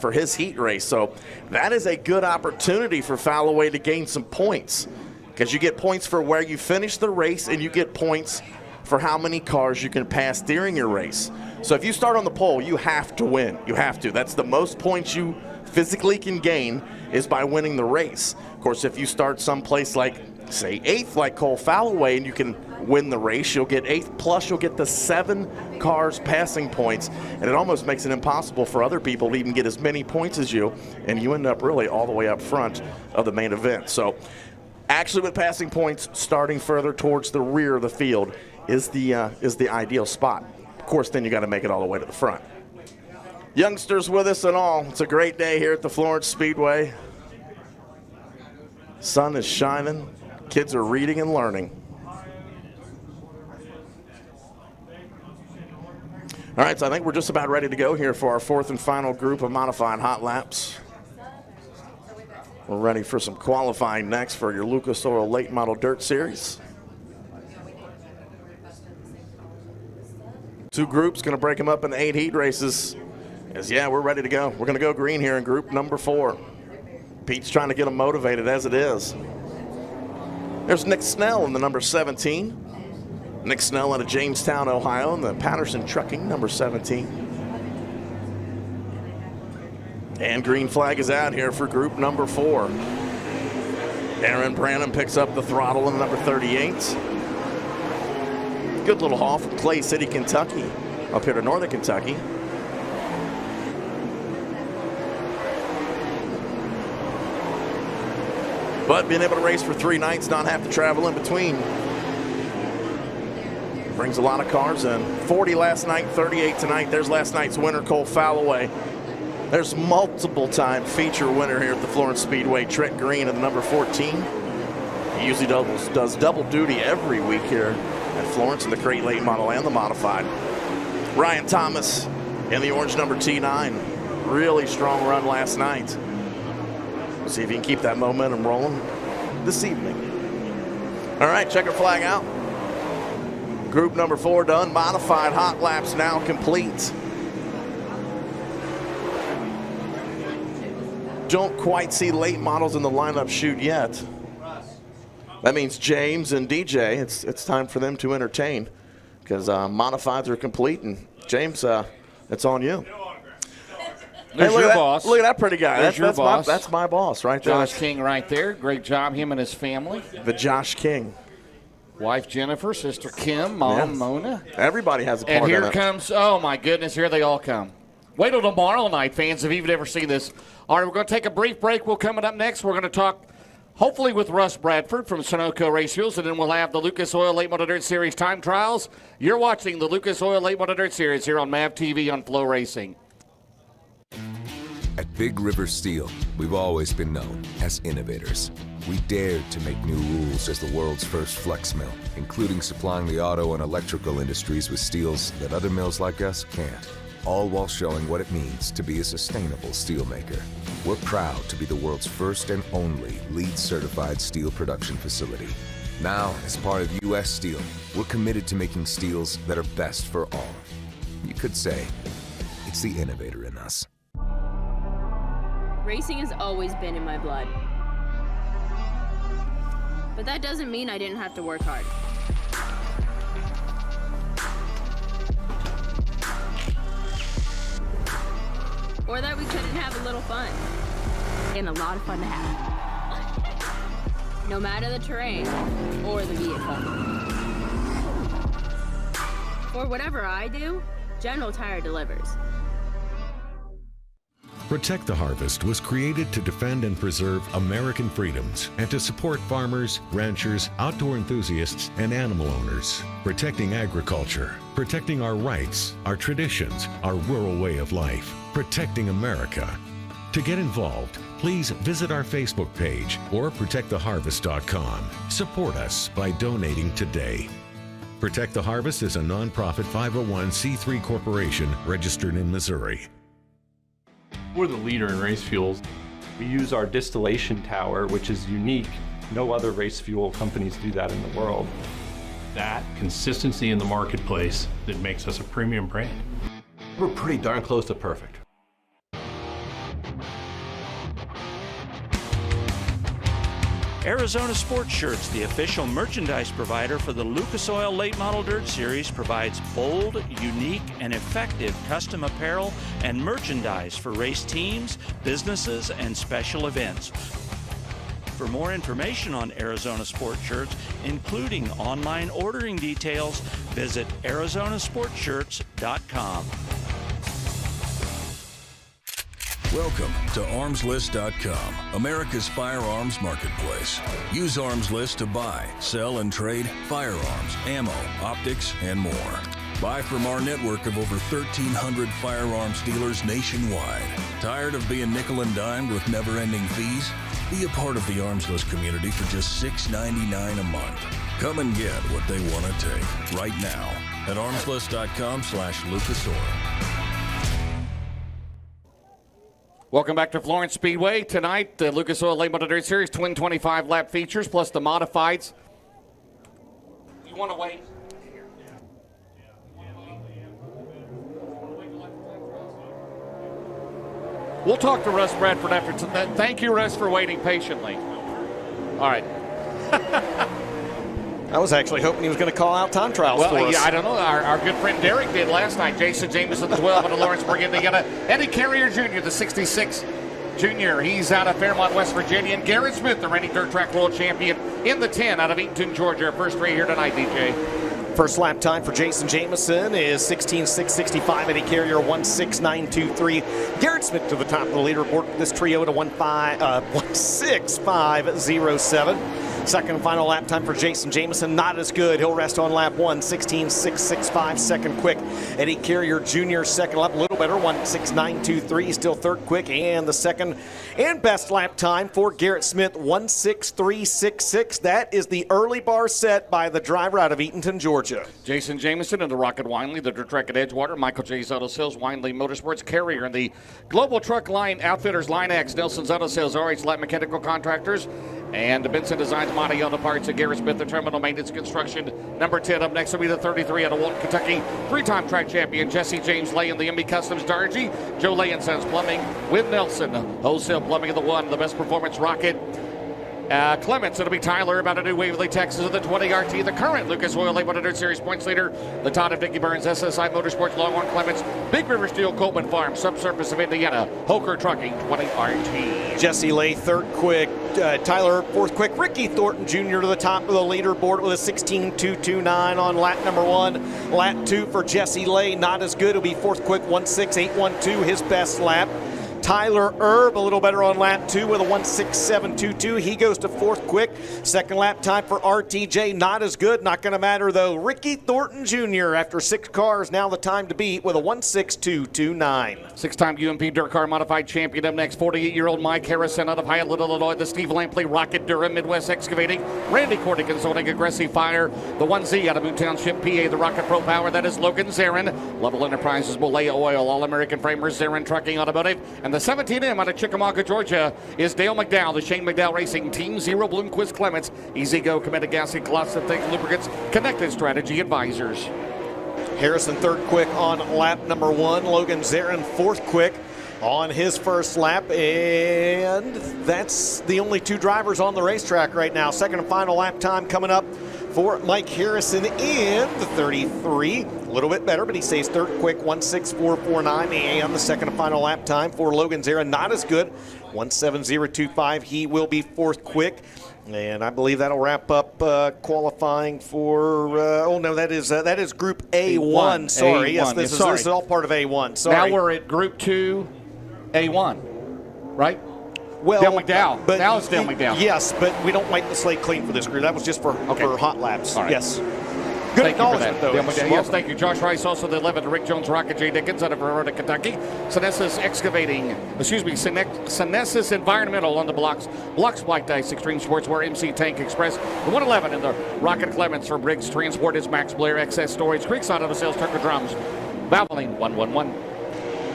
for his heat race. So that is a good opportunity for Falloway to gain some points, because you get points for where you finish the race and you get points for how many cars you can pass during your race. So if you start on the pole, you have to win. You have to. That's the most points you physically can gain, is by winning the race. Of course, if you start someplace like, say, 8th, like Cole Falloway, and you can win the race, you'll get 8th, plus you'll get the 7 cars passing points, and it almost makes it impossible for other people to even get as many points as you, and you end up really all the way up front of the main event. So actually, with passing points, starting further towards the rear of the field is the ideal spot. Of course, then you got to make it all the way to the front. Youngsters with us and all, it's a great day here at the Florence Speedway. Sun is shining. Kids are reading and learning. All right, so I think we're just about ready to go here for our fourth and final group of modified hot laps. We're ready for some qualifying next for your Lucas Oil Late Model Dirt Series. 2 groups, going to break them up into 8 heat races. Yeah, we're ready to go. We're going to go green here in group number 4. Pete's trying to get them motivated as it is. There's Nick Snell in the number 17. Nick Snell out of Jamestown, Ohio, in the Patterson Trucking, number 17. And green flag is out here for group number 4. Aaron Branham picks up the throttle in number 38. Good little haul from Clay City, Kentucky, up here to Northern Kentucky. But being able to race for 3 nights, not have to travel in between, brings a lot of cars in. 40 last night, 38 tonight. There's last night's winner, Cole Falloway. There's multiple-time feature winner here at the Florence Speedway, Trent Green in the number 14. He usually does double duty every week here at Florence in the crate late model and the modified. Ryan Thomas in the orange number T9. Really strong run last night. We'll see if he can keep that momentum rolling this evening. All right, checker flag out. Group number 4 done. Modified hot laps now complete. Don't quite see late models in the lineup shoot yet. That means James and DJ, it's time for them to entertain, because modifieds are complete. And James, it's on you. There's your boss. Look at that pretty guy. There's your boss. That's my boss right there. Josh King right there. Great job, him and his family. The Josh King. Wife Jennifer, sister Kim, mom Mona. Everybody has a part in it. And here it. comes, oh my goodness, here they all come. Wait till tomorrow night, fans, if you've ever seen this. All right, we're going to take a brief break. We'll coming up next. We're going to talk hopefully with Russ Bradford from Sunoco Race Fuels, and then we'll have the Lucas Oil Late Model Dirt Series time trials. You're watching the Lucas Oil Late Model Dirt Series here on MAV TV on FloRacing. At Big River Steel, we've always been known as innovators. We dared to make new rules as the world's first flex mill, including supplying the auto and electrical industries with steels that other mills like us can't, all while showing what it means to be a sustainable steelmaker. we're proud to be the world's first and only LEED certified steel production facility. Now, as part of U.S. Steel, we're committed to making steels that are best for all. You could say it's the innovator in us. Racing has always been in my blood. But that doesn't mean I didn't have to work hard. Or that we couldn't have a little fun. And a lot of fun to have. No matter the terrain or the vehicle. For whatever I do, General Tire delivers. Protect the Harvest was created to defend and preserve American freedoms and to support farmers, ranchers, outdoor enthusiasts, and animal owners. Protecting agriculture, protecting our rights, our traditions, our rural way of life. Protecting America. To get involved, please visit our Facebook page or protecttheharvest.com. Support us by donating today. Protect the Harvest is a nonprofit 501c3 corporation registered in Missouri. We're the leader in race fuels. We use our distillation tower, which is unique. No other race fuel companies do that in the world. That consistency in the marketplace that makes us a premium brand. We're pretty darn close to perfect. Arizona Sports Shirts, the official merchandise provider for the Lucas Oil Late Model Dirt Series, provides bold, unique, and effective custom apparel and merchandise for race teams, businesses, and special events. For more information on Arizona Sports Shirts, including online ordering details, visit arizonasportshirts.com. Welcome to ArmsList.com, America's firearms marketplace. Use ArmsList to buy, sell, and trade firearms, ammo, optics, and more. Buy from our network of over 1,300 firearms dealers nationwide. Tired of being nickel and dimed with never-ending fees? Be a part of the ArmsList community for just $6.99 a month. Come and get what they want to take right now at ArmsList.com/LucasOil. Welcome back to Florence Speedway. Tonight, the Lucas Oil Late Model Dirt Series twin 25-lap features plus the modifieds. You want to wait? We'll talk to Russ Bradford after. Thank you, Russ, for waiting patiently. All right. I was actually hoping he was going to call out time trials for us. Yeah, I don't know. Our good friend Derek did last night. Jason Jameson, the 12 out of Lawrenceburg, Indiana. Eddie Carrier Jr., the 66 junior. He's out of Fairmont, West Virginia. And Garrett Smith, the reigning dirt track world champion, in the 10 out of Eatonton, Georgia. First three here tonight, DJ. First lap time for Jason Jameson is 16:6:65. Eddie Carrier 1:6:923. Garrett Smith to the top of the leaderboard. This trio to 1:6:507. Second and final lap time for Jason Jameson. Not as good. He'll rest on lap 1, 16:6:65. Second quick. Eddie Carrier Jr. second lap a little better, 1:6:923. Still third quick. And the second and best lap time for Garrett Smith, 1:6:366. That is the early bar set by the driver out of Eatonton, Georgia. Jason Jameson in the Rocket Winley, the dirt track at Edgewater. Michael J. Auto Sales, Winley Motorsports. Carrier in the Global Truck Line Outfitters, Line X, Nelson's Auto Sales, RH Light Mechanical Contractors, and Benson Designs, Monty Auto Parts, and Garrett Smith, the Terminal Maintenance Construction. Number 10 up next will be the 33 out of Walton, Kentucky. Three-time track champion Jesse James Lay in the MB Customs Dargy. Joe Lay and Sons Plumbing with Nelson. Wholesale Plumbing of the 1, the Best Performance Rocket. Clements, it'll be Tyler about a new Waverly, Texas of the 20 RT, the current Lucas Oil Late Model Dirt Series points leader. The Todd of Dickie Burns, SSI Motorsports, Longhorn Clements, Big River Steel, Coleman Farm, Subsurface of Indiana, Hoker Trucking, 20 RT. Jesse Lay, third quick. Tyler, fourth quick. Ricky Thornton Jr. to the top of the leaderboard with a 16:229 on lap number 1. Lap 2 for Jesse Lay, not as good. It'll be fourth quick, 1:6:812, his best lap. Tyler Erb, a little better on lap 2 with a 1:6:722. He goes to fourth quick. Second lap time for RTJ, not as good. Not going to matter, though. Ricky Thornton Jr., after 6 cars, now the time to beat with a 1:6:229. Six-time UMP Dirt Car Modified champion up next, 48-year-old Mike Harrison out of Hyatt, Illinois. The Steve Lampley Rocket Durham, Midwest Excavating. Randy Cordy Consulting, Aggressive Fire. The 1Z out of Boone Township, PA. The Rocket Pro Power, that is Logan Zarin. Level Enterprises, Malaya Oil. All-American Framers, Zarin Trucking Automotive. And the 17M out of Chickamauga, Georgia, is Dale McDowell, the Shane McDowell Racing Team Zero Bloomquist Clements, Easy Go, Committed Gas and Colossal Things Lubricants, Connected Strategy Advisors. Harrison third quick on lap number 1. Logan Zarin fourth quick on his first lap, and that's the only 2 drivers on the racetrack right now. Second and final lap time coming up for Mike Harrison in the 33. A little bit better, but he stays third quick, 1:64.49, and the second and final lap time for Logan Zarin not as good, 1:70.25. He will be fourth quick. And I believe that'll wrap up qualifying for. That is Group A1. Sorry, yes, this is all part of A1. Sorry. Now we're at Group 2, A1, right? Well, Dale McDowell. But now it's Dale McDowell. Yes, but we don't wipe the slate clean for this group. That was just for hot laps. All right. Yes. Good acknowledgement, though. Yes, thank you. Josh Rice, also the 11 to Rick Jones, Rocket J. Dickens out of Verona, Kentucky. Senescence Environmental on the blocks. Blocks White Dice Extreme Sportswear, MC Tank Express. The 111 in the Rocket Clements for Briggs Transport is Max Blair, Excess Storage, Creekside Auto Sales, Tucker Drums, Valvoline 111.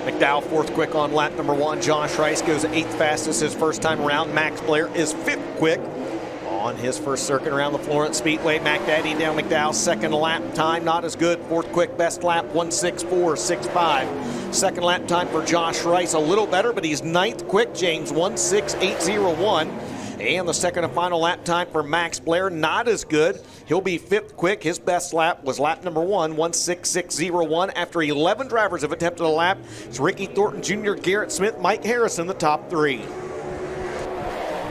McDowell fourth quick on lap number 1. Josh Rice goes 8th fastest his first time around. Max Blair is 5th quick on his first circuit around the Florence Speedway. Mac Daddy Dale McDowell, second lap time, not as good. Fourth quick, best lap, 1:64.65. Second lap time for Josh Rice, a little better, but he's 9th quick, James, 1:68.01. And the second and final lap time for Max Blair, not as good. He'll be 5th quick. His best lap was lap number 1, 1:66.01. After 11 drivers have attempted a lap, it's Ricky Thornton Jr., Garrett Smith, Mike Harrison, the top 3.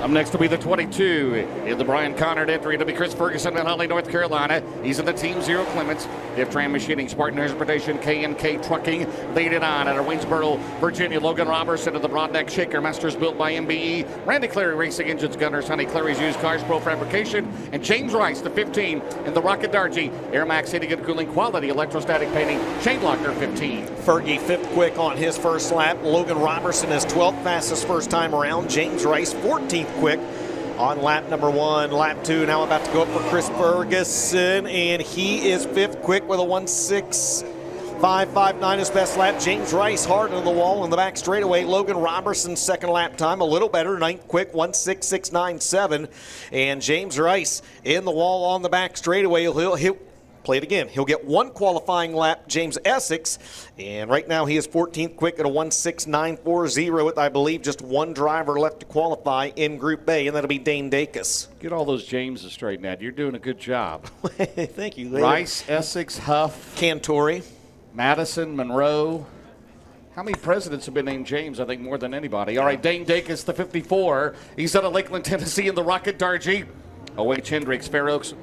Up next will be the 22 in the Brian Conard entry. It'll be Chris Ferguson in Huntley, North Carolina. He's in the Team Zero Clements. If Tram Machining, Spartan Transportation, K&K Trucking lead it on. Out of Waynesboro, Virginia, Logan Robertson of the Broadneck Shaker Masters built by MBE. Randy Clary Racing Engines Gunners, Honey Clary's Used Cars Pro Fabrication. And James Rice, the 15 in the Rocket Dargy. Air Max Heating and Cooling Quality Electrostatic Painting. Shane Locker, 15. Fergie 5th quick on his first lap. Logan Robertson is 12th fastest first time around. James Rice 14th quick on lap number 1. Lap 2 now about to go up for Chris Ferguson, and he is 5th quick with a 1:6.559 his best lap. James Rice hard on the wall in the back straightaway. Logan Robertson's second lap time a little better, 9th quick, 1:66.97. And James Rice in the wall on the back straightaway. He'll play it again. He'll get one qualifying lap, James Essex, and right now he is 14th quick at a 1:69.40 with, I believe, just one driver left to qualify in Group A, and that'll be Dane Dacus. Get all those Jameses straightened out. You're doing a good job. Thank you. Rice, Essex, Huff, Cantori, Madison, Monroe. How many presidents have been named James? I think more than anybody. All right, Dane Dacus, the 54. He's out of Lakeland, Tennessee in the Rocket Dargy. O.H. Hendricks, Fair Oaks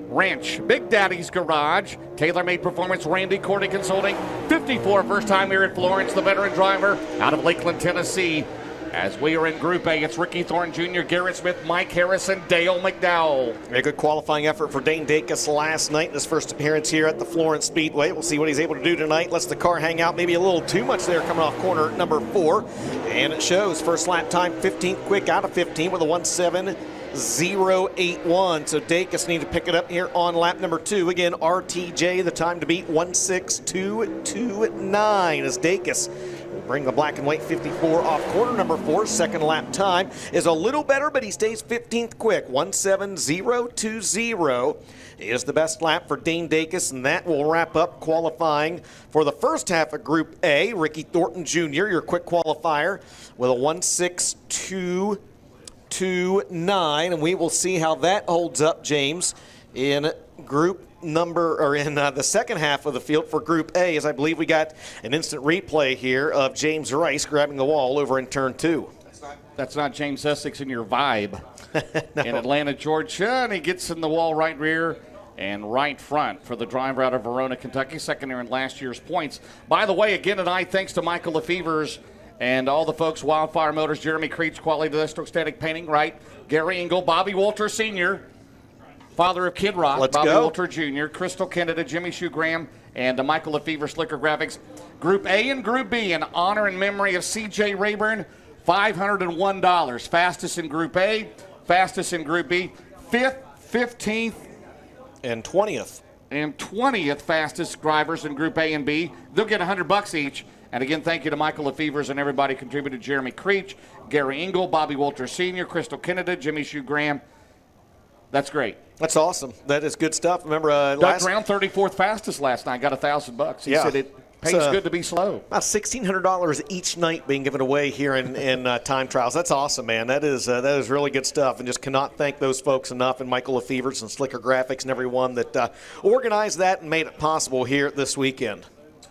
Ranch, Big Daddy's Garage, TaylorMade Performance, Randy Cordy Consulting, 54, first time here at Florence, the veteran driver out of Lakeland, Tennessee. As we are in Group A, it's Ricky Thornton Jr., Garrett Smith, Mike Harrison, Dale McDowell. A good qualifying effort for Dane Dacus last night in his first appearance here at the Florence Speedway. We'll see what he's able to do tonight. Lets the car hang out maybe a little too much there coming off corner number 4. And it shows. First lap time, 15th quick out of 15 with a 1:7.081. So Dacus needs to pick it up here on lap number 2. Again, RTJ, the time to beat 1:6.229 as Dacus will bring the black and white 54 off corner number 4. Second lap time is a little better, but he stays 15th quick. 1:7.020 is the best lap for Dane Dacus, and that will wrap up qualifying for the first half of Group A. Ricky Thornton Jr., your quick qualifier, with a 1:6.229, and we will see how that holds up, James, in the second half of the field for Group A, as I believe we got an instant replay here of James Rice grabbing the wall over in turn 2. That's not James Essex in your vibe. No. In Atlanta, Georgia, and he gets in the wall right rear and right front for the driver out of Verona, Kentucky, second here in last year's points. By the way, again tonight, thanks to Michael Lefevers and all the folks, Wildfire Motors, Jeremy Creech, Quality Electrostatic Painting, right? Gary Engel, Bobby Walter Sr., father of Kid Rock, Bobby Walter Jr., Crystal Canada, Jimmy Shue Graham, and Michael Lefevre, Slicker Graphics. Group A and Group B in honor and memory of C.J. Rayburn, $501. Fastest in Group A, fastest in Group B, 5th, 15th, and 20th. And 20th fastest drivers in Group A and B. They'll get $100 each. And again, thank you to Michael Lefevers and everybody contributed. Jeremy Creech, Gary Engel, Bobby Walter Sr., Crystal Kennedy, Jimmy Shue Graham. That's great. That's awesome. That is good stuff. Remember, Doug Brown, 34th fastest last night, got $1,000. He said it pays good to be slow. About $1,600 each night being given away here in time trials. That's awesome, man. That is really good stuff, and just cannot thank those folks enough, and Michael Lefevers and Slicker Graphics and everyone that organized that and made it possible here this weekend.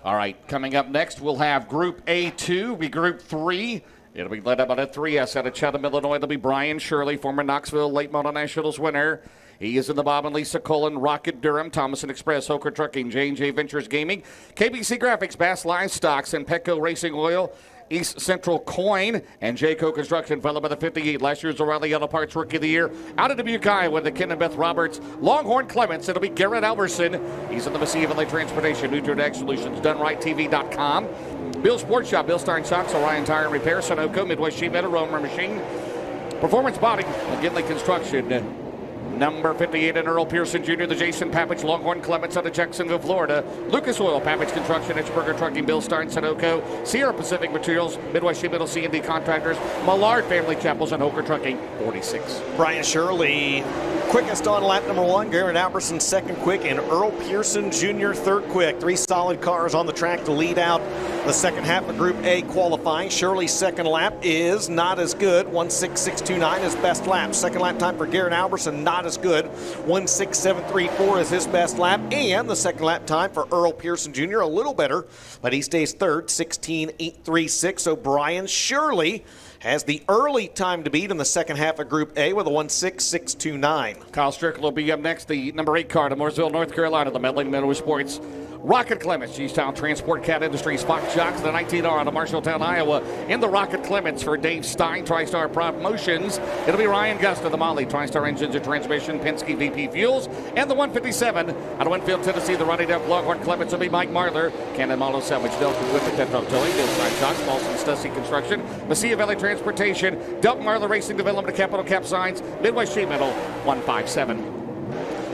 All right, coming up next, we'll have Group A2, be Group 3. It'll be led up on a 3S out of Chatham, Illinois. It'll be Brian Shirley, former Knoxville Late Model Nationals winner. He is in the Bob and Lisa Cullen, Rocket Durham, Thomason Express, Hoker Trucking, J&J Ventures Gaming, KBC Graphics, Bass Livestocks, and Petco Racing Oil, East Central Coin, and Jayco Construction, followed by the 58. Last year's O'Reilly Auto Parts Rookie of the Year. Out of Dubuque, Iowa, the Ken and Beth Roberts, Longhorn Clements. It'll be Garrett Alverson. He's in the Mesilla Valley Transportation, NutriDag Solutions, DoneRightTV.com. Bill Sports Shop, Bill Stein Socks, Orion Tire and Repair, Sunoco, Midwest Sheet Metal, Romer Machine, Performance Body, McGinley Construction. Number 58 and Earl Pearson Jr., the Jason Papich, Longhorn Clements out of Jacksonville, Florida. Lucas Oil, Papich Construction, Edgeburger Trucking, Bill Stein, Sunoco, Sierra Pacific Materials, Midwest Sheet Metal, C&D Contractors, Millard Family Chapels, and Hoker Trucking, 46. Brian Shirley, quickest on lap number 1. Garrett Alberson, second quick, and Earl Pearson Jr., third quick. 3 solid cars on the track to lead out the second half of Group A qualifying. Shirley's second lap is not as good. 1.6629 is best lap. Second lap time for Garrett Alberson, not as good. 1.6734 is his best lap. And the second lap time for Earl Pearson Jr., a little better, but he stays third, 16.836. So Brian Shirley has the early time to beat in the second half of Group A with a 1.6629. Kyle Strickler will be up next, the number 8 car to Mooresville, North Carolina, the Medley Motorsports. Rocket Clements, G-Town Transport Cat Industries, Fox Jocks, the 19R out of Marshalltown, Iowa. In the Rocket Clements for Dave Stein, TriStar Promotions. It'll be Ryan Gusta, the Molly, TriStar Engines and Transmission, Penske VP Fuels. And the 157 out of Winfield, Tennessee, the Ronnie Duck Longhorn Clements will be Mike Marler. Cannon Model Salvage, Delta Equipment, Tetra Towing, Dave Stein Shocks, Paulson Stussy Construction, Mesilla Valley Transportation, Delta Marler Racing Development, Capital Cap Signs, Midwest Sheet Metal, 157.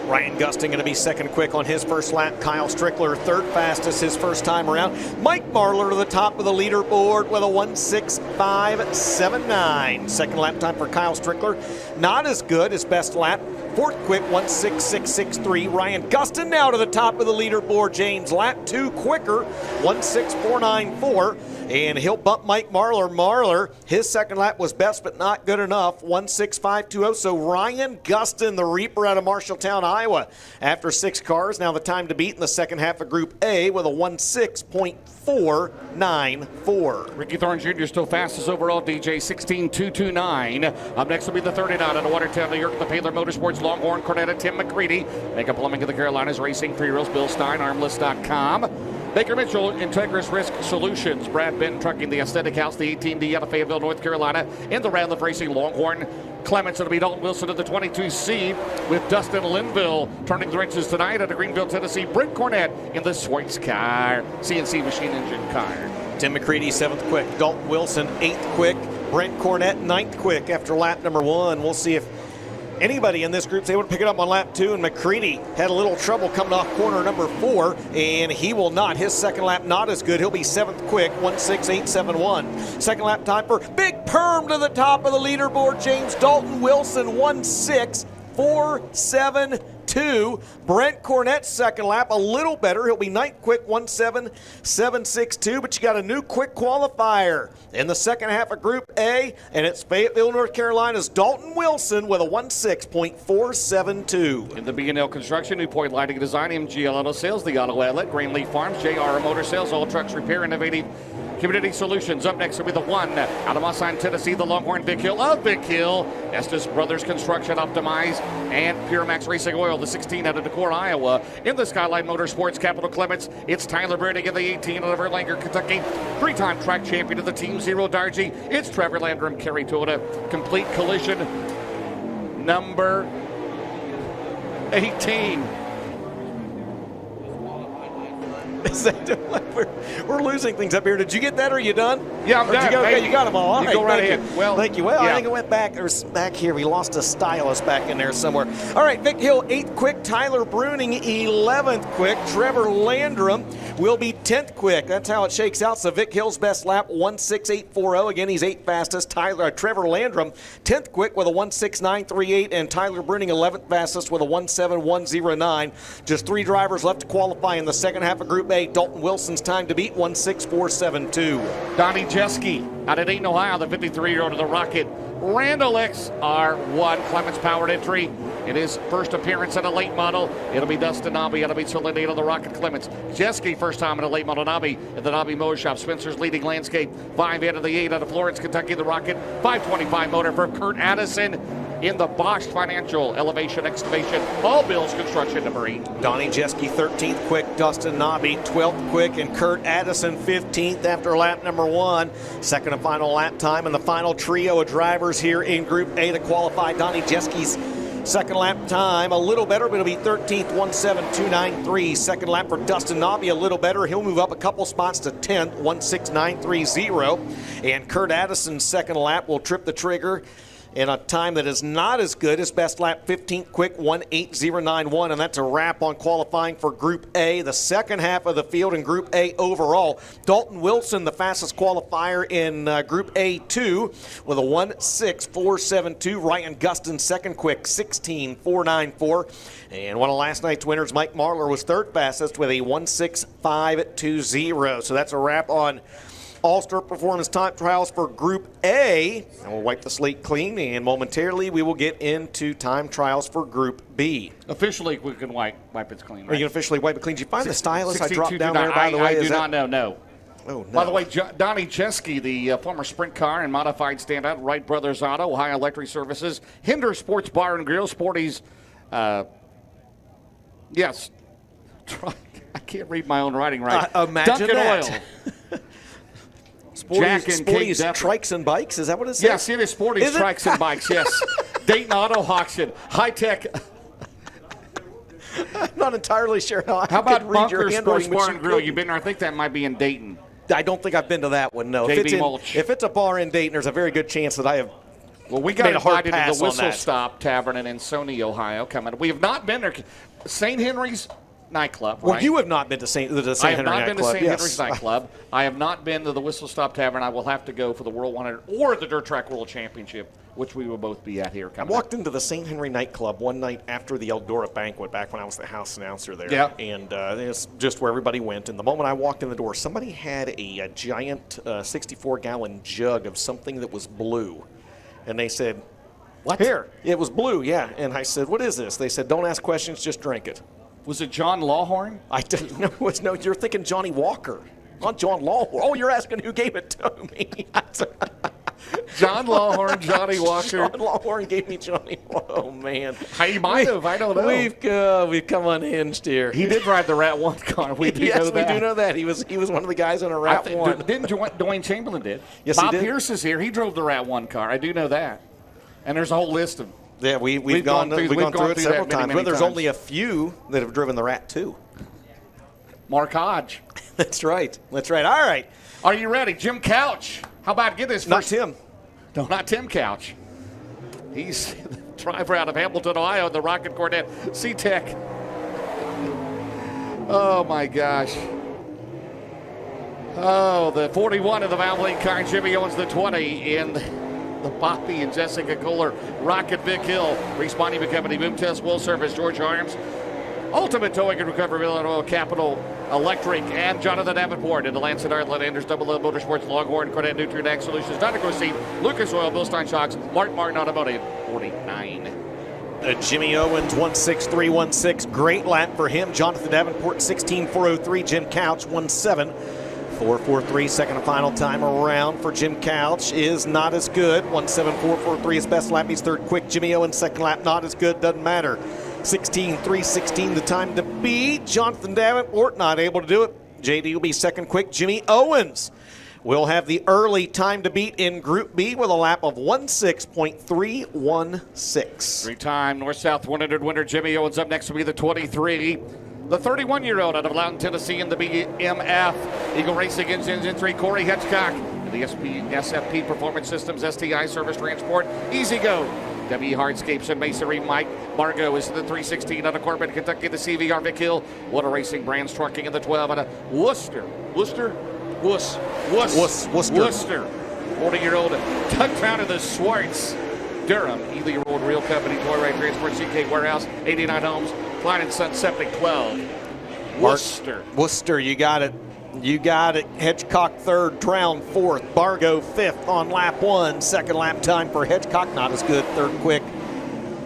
Ryan Gusting going to be second quick on his first lap. Kyle Strickler, third fastest his first time around. Mike Marler to the top of the leaderboard with a 1.6579. Second lap time for Kyle Strickler, not as good. His best lap, fourth quick, 1.6663. Ryan Gustin now to the top of the leaderboard. James lap 2 quicker, 1.6494. And he'll bump Mike Marler. Marler, his second lap was best but not good enough, 1.6520. So Ryan Gustin, the Reaper out of Marshalltown, Iowa, after 6 cars, now the time to beat in the second half of Group A with a 1.6.494. Ricky Thorne Jr. still fastest overall, DJ, 16.229. Up next will be the 39 out of Watertown, New York, the Paler Motorsports, Longhorn, Cornetta, Tim McCready. Makeup Plumbing of the Carolinas, Racing, Pre-Rolls, Bill Stein, Armless.com. Baker Mitchell, Integris Risk Solutions, Brad Benton Trucking, the Aesthetic House, the 18D out of Fayetteville, North Carolina, in the Radliff Racing, Longhorn Clements. It'll be Dalton Wilson of the 22C with Dustin Linville turning the wrenches tonight out of Greenville, Tennessee. Brent Cornett in the Schwartz car, CNC machine engine car. Tim McCready, 7th quick. Dalton Wilson, 8th quick. Brent Cornett, 9th quick after lap number 1. We'll see if anybody in this group is able to pick it up on lap 2, and McCready had a little trouble coming off corner number 4, and he will not. His second lap not as good. He'll be 7th quick, 1.6871. Second lap time for Big Perm to the top of the leaderboard. James Dalton Wilson, 1.6472. Brent Cornett's second lap a little better. He'll be 9th quick, 1.7762. But you got a new quick qualifier in the second half of Group A, and it's Fayetteville, North Carolina's Dalton Wilson with a 1.6.472. In the B&L Construction, New Point Lighting Design, MGL Auto Sales, the Auto Outlet, Greenleaf Farms, JR Motor Sales, All Trucks Repair, Innovative Community Solutions. Up next will be the 1 out of Mossine, Tennessee, the Longhorn Vic Hill of Vic Hill, Estes Brothers Construction, Optimize, and Puremax Racing Oil, the 16 out of Decorah, Iowa. In the Skyline Motorsports, Capital Clements, it's Tyler Brady in the 18 out of Erlanger, Kentucky. 3-time track champion of the Team Zero Dargy. It's Trevor Landrum, Kerry Toyota. Complete Collision, number 18. Is that we're losing things up here. Did you get that, or are you done? Yeah, I'm done. Okay, you got them all. All you right, go right thank ahead. you. Well, thank you. Well, yeah. I think it went back. There's back here. We lost a stylus back in there somewhere. All right, Vic Hill, 8th quick. Tyler Bruning, 11th quick. Trevor Landrum will be 10th quick. That's how it shakes out. So Vic Hill's best lap, 1:6.840. Again, he's 8th fastest. Trevor Landrum, 10th quick with a 1:6.938, and Tyler Bruning, 11th fastest with a 1:7.109. Just 3 drivers left to qualify in the second half of Group A. Dalton Wilson's time to beat, 1:6.472. Donnie Jeske out of Dayton, Ohio, the 53-year-old of the Rocket. Randall XR1 Clements powered entry. In his first appearance at a late model, it'll be Dustin Nobby out of East of the Rocket Clements. Jeske first time in a late model. Nobby at the Nobby Motor Shop. Spencer's leading landscape. 5 out of the 8 out of Florence, Kentucky. The Rocket 525 motor for Kurt Addison in the Bosch Financial Elevation Excavation. All Bills Construction debris. Donnie Jeske 13th quick, Dustin Nobby 12th quick, and Kurt Addison 15th after lap number 1. Second and final lap time, and the final trio of drivers here in Group A to qualify. Donnie Jeske's second lap time a little better, but it'll be 13th, 1:7.293. Second lap for Dustin Nobby a little better. He'll move up a couple spots to 10th, 1:6.930. And Kurt Addison's second lap will trip the trigger in a time that is not as good. His best lap, 15th quick, 1:8.091, and that's a wrap on qualifying for Group A, the second half of the field in Group A overall. Dalton Wilson, the fastest qualifier in Group A2 with a 1:6.472. Ryan Gustin, second quick, 16.494. And one of last night's winners, Mike Marlar, was third fastest with a 1:6.520. So that's a wrap on All-Star Performance Time Trials for Group A. And we'll wipe the slate clean, and momentarily we will get into time trials for Group B. Officially, we can wipe it clean, right? Are you going to officially wipe it clean? Did you find the stylus I dropped down there, by the way? I do not know, no. Oh, no. By the way, Donnie Jeske, the former sprint car and modified standout, Wright Brothers Auto, Ohio Electric Services, Hinder Sports Bar and Grill, Sporty's, yes. I can't read my own writing right. Imagine Dunkin' that. Oil. Sporty's Trikes and Bikes, is that what it says? Yes, it is Sporty's Trikes and Bikes, yes. Dayton Auto Auction, high-tech. I'm not entirely sure how about read your Bunker Sports handwriting. Bar and Grill? You've been there? I think that might be in Dayton. I don't think I've been to that one, no. JB Mulch. If it's a bar in Dayton, there's a very good chance that I have. Well, we got invited to the Whistle that. Stop Tavern in Ansonia, Ohio. Coming, we have not been there. St. Henry's nightclub. Well, right? you have not been to St. Henry nightclub. I have not been to St. Henry's nightclub. I have not been to the Whistle Stop Tavern. I will have to go for the World 100 or the Dirt Track World Championship, which we will both be at here. I walked into the St. Henry nightclub one night after the Eldora banquet back when I was the house announcer there. Yeah. And it's just where everybody went. And the moment I walked in the door, somebody had a giant 64-gallon jug of something that was blue. And they said, "What?" Here. It was blue, yeah. And I said, "What is this?" They said, "Don't ask questions, just drink it." Was it John Lawhorn? I didn't know. No, you're thinking Johnny Walker, not John Lawhorn. Oh, you're asking who gave it to me. John Lawhorn, Johnny Walker. John Lawhorn gave me Johnny. Oh man, He might have. I don't know. We've come unhinged here. He did ride the Rat 1 car. We do yes, know that. we do know that. He was one of the guys on a Rat 1. Didn't Dwayne Chamberlain did? Yes, Bob he did. Pierce is here. He drove the Rat 1 car. I do know that. And there's a whole list of. Yeah, we've gone through it several times. Many But there's times. only a few that have driven the Rat 2. Mark Hodge. That's right. All right. Are you ready? Jim Couch. How about get this first? Not Tim. No, not Tim Couch. He's the driver out of Hamilton, Ohio, the Rocket Cornet C-Tech. Oh, my gosh. Oh, the 41 of the Valvoline car, Jimmy Owens, the 20 in the Poppy and Jessica Kohler Rocket Vic Hill. Responding to company Boom Test Will Service, George Arms. Ultimate Towing and Recovery, Illinois Capital Electric, and Jonathan Davenport into Lancet Artlet, Anders Double L Motorsports, Longhorn, Cornet Nutrient Ag Solutions, Dinoco Seed, Lucas Oil, Bilstein Shocks, Martin Automotive, 49. Jimmy Owens, 16316. Great lap for him. Jonathan Davenport, 16403. Jim Couch, 17443. Second and final time around for Jim Couch is not as good. 17443. His best lap. He's third quick. Jimmy Owens, second lap, not as good. Doesn't matter. 16.316 the time to beat. Jonathan Davenport not able to do it. JD will be second quick. Jimmy Owens will have the early time to beat in Group B with a lap of 16.316. Three-time North-South 100 winner Jimmy Owens up next to be the 23. The 31-year-old out of Loudon, Tennessee in the BMF. Eagle Racing Engine 3, Corey Hedgecock. The SFP Performance Systems, STI Service Transport, Easy Go. W Hardscapes and Masonry, Mike Margot is in the 316 out of Corbin, Kentucky. The CVR Vic Hill. Water Racing Brands Trucking in the 12 out of Worcester. 40-year-old tucked out of the Swartz. Durham, Ely Road Real Company, Joyride Transport, CK Warehouse, 89 Homes, Klein and Son Septic 12. Worcester, you got it. You got it. Hedgecock third, Drown fourth, Bargo fifth on lap one. Second lap time for Hedgecock, not as good. Third quick.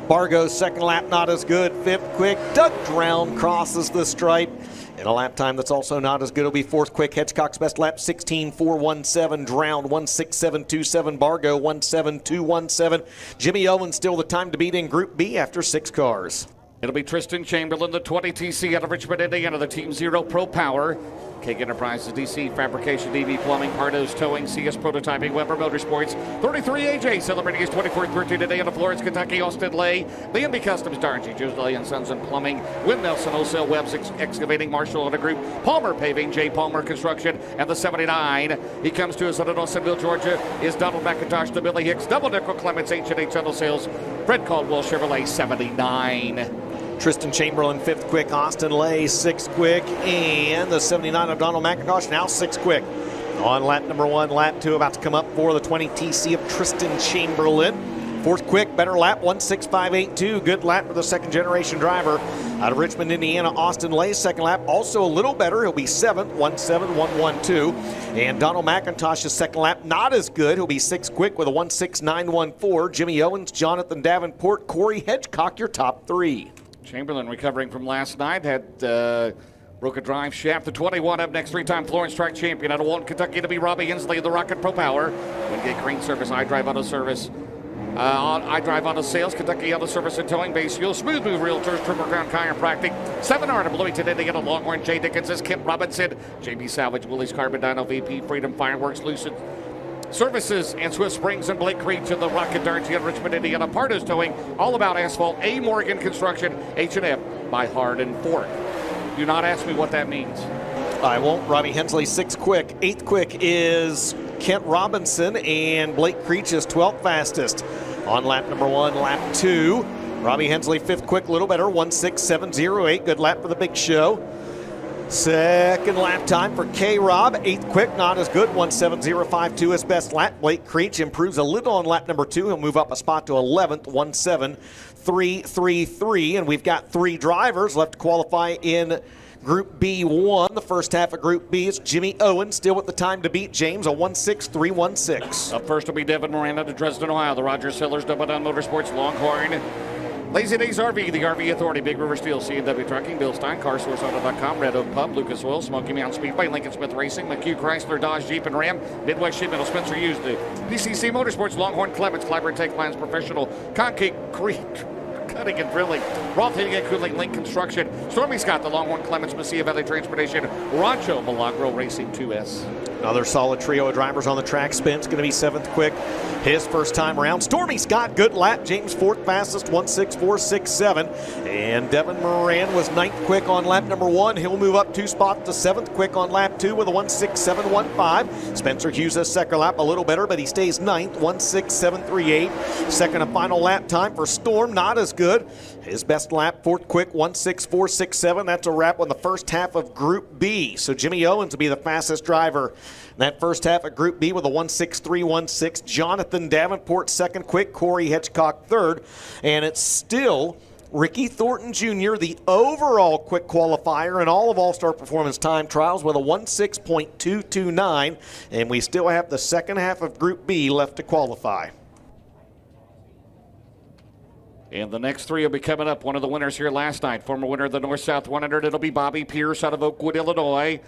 Bargo second lap, not as good. Fifth quick. Doug Drown crosses the stripe. In a lap time that's also not as good, it'll be fourth quick. Hedgecock's best lap, 16.417. Drown, 1.6727. Bargo, 1.7217. Jimmy Owens still the time to beat in Group B after 6 cars. It'll be Tristan Chamberlain, the 20 TC out of Richmond, Indiana, the Team Zero Pro Power. Cake Enterprises, DC Fabrication, DV Plumbing, Pardos Towing, CS Prototyping, Weber Motorsports. 33 AJ celebrating his 24th birthday today out of Florence, Kentucky. Austin Lay, B&B Customs, Darngy, Joe's Lay and Sons and Plumbing. Win Nelson Wholesale, Webb's Excavating, Marshall Auto Group, Palmer Paving, J. Palmer Construction, and the 79. He comes to us out of Dawsonville, Georgia. Is Donald McIntosh, the Billy Hicks, Double Nickel Clements, H&H Shuttle Sales, Fred Caldwell Chevrolet, 79. Tristan Chamberlain, fifth quick. Austin Lay, sixth quick. And the 79 of Donald McIntosh, now sixth quick. On lap number one, lap two, about to come up for the 20 TC of Tristan Chamberlain. Fourth quick, better lap, 1.6582. Good lap for the second generation driver. Out of Richmond, Indiana, Austin Lay's second lap, also a little better. He'll be seventh, 1.7112. And Donald McIntosh's second lap, not as good. He'll be sixth quick with a 1.6914. Jimmy Owens, Jonathan Davenport, Corey Hedgecock, your top three. Chamberlain recovering from last night, had broke a drive shaft. The 21 up next, three-time Florence track champion out of Walton, Kentucky to be Robbie Hensley of the Rocket Pro Power. Wingate Crane Service, iDrive Auto Service. iDrive Auto Sales, Kentucky Auto Service and Towing, Base Fuel, Smooth Move Realtors, Triple Crown Chiropractic, 7R to Bloomington, Indiana, Longhorn, Jay Dickinson, Kent Robinson, JB Salvage, Willie's Carbon Dyno, VP, Freedom Fireworks, Lucid Services, and Swift Springs and Blake Creek to the Rocket Darngy in Richmond, Indiana. Pardos Towing, All About Asphalt, A. Morgan Construction, H&F by Hard and Fork. Do not ask me what that means. I won't. Robbie Hensley, sixth quick. Eighth quick is Kent Robinson, and Blake Creech is 12th fastest. On lap number one, lap two. Robbie Hensley, fifth quick, a little better, 1.6708. Good lap for the big show. Second lap time for K-Rob. Eighth quick, not as good. 1.7052 his best lap. Blake Creech improves a little on lap number two. He'll move up a spot to 11th, 1.7333. And we've got three drivers left to qualify in Group B1. The first half of Group B is Jimmy Owens, still with the time to beat James, a 1.6316. Up first will be Devin Miranda to Dresden, Ohio. The Rogers Sellers, Double Down Motorsports, Longhorn. Lazy Days RV, the RV Authority, Big River Steel, C&W Trucking, Bill Stein, CarSourceAuto.com, Red Oak Pub, Lucas Oil, Smoky Mountain Speedway, Lincoln Smith Racing, McHugh Chrysler, Dodge, Jeep, and Ram, Midwest Sheet Metal, Spencer Hughes, the PCC Motorsports, Longhorn, Clements, Clyburn Take Lines Professional, Concrete Creek, Cutting and Drilling, Roth Heating and Cooling, Link Construction, Stormy Scott, the Longhorn, Clements, Mesilla Valley Transportation, Rancho Milagro Racing 2S. Another solid trio of drivers on the track. Spence going to be seventh quick. His first time around. Stormy Scott, good lap. James fourth fastest, 1.6467. And Devin Moran was ninth quick on lap number one. He'll move up two spots to seventh quick on lap two with a 1.6715. Spencer Hughes' second lap a little better, but he stays ninth, 1.6738. Second and final lap time for Storm, not as good. His best lap, fourth quick, 1.6467. That's a wrap on the first half of Group B. So Jimmy Owens will be the fastest driver in that first half of Group B with a 1.6316. Jonathan Davenport second quick, Corey Hedgecock third. And it's still Ricky Thornton Jr., the overall quick qualifier in all of All-Star Performance Time Trials with a 1.6.229. And we still have the second half of Group B left to qualify. And the next three will be coming up. One of the winners here last night, former winner of the North-South 100, it'll be Bobby Pierce out of Oakwood, Illinois.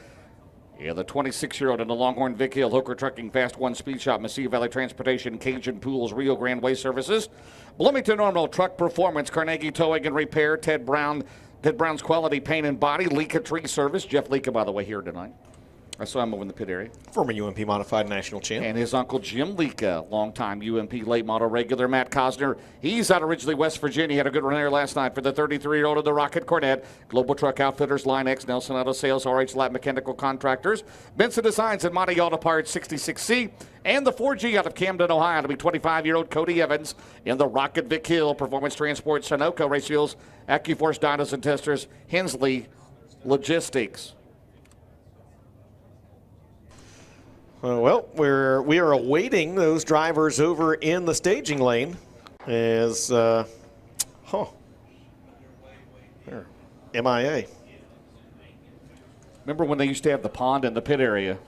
Yeah, the 26-year-old in the Longhorn, Vic Hill, Hooker Trucking, Fast One Speed Shop, Mesilla Valley Transportation, Cajun Pools, Rio Grande Waste Services, Bloomington Normal Truck Performance, Carnegie Towing and Repair, Ted Brown's Quality Paint and Body, Leaka Tree Service. Jeff Leaka, by the way, here tonight. I saw him over in the pit area. Former UMP Modified National Champ. And his uncle Jim Leka, longtime UMP late model regular. Matt Cosner, he's out originally West Virginia. Had a good run there last night for the 33-year-old of the Rocket Cornet. Global Truck Outfitters, Line X, Nelson Auto Sales, RH Lab Mechanical Contractors, Benson Designs, and Monty Auto Parts 66C. And the 4G out of Camden, Ohio, to be 25-year-old Cody Evans in the Rocket Vic Hill, Performance Transport, Sunoco, Race Fuels, AccuForce Dynos and Testers, Hensley Logistics. Well, we are awaiting those drivers over in the staging lane as, MIA. Remember when they used to have the pond in the pit area?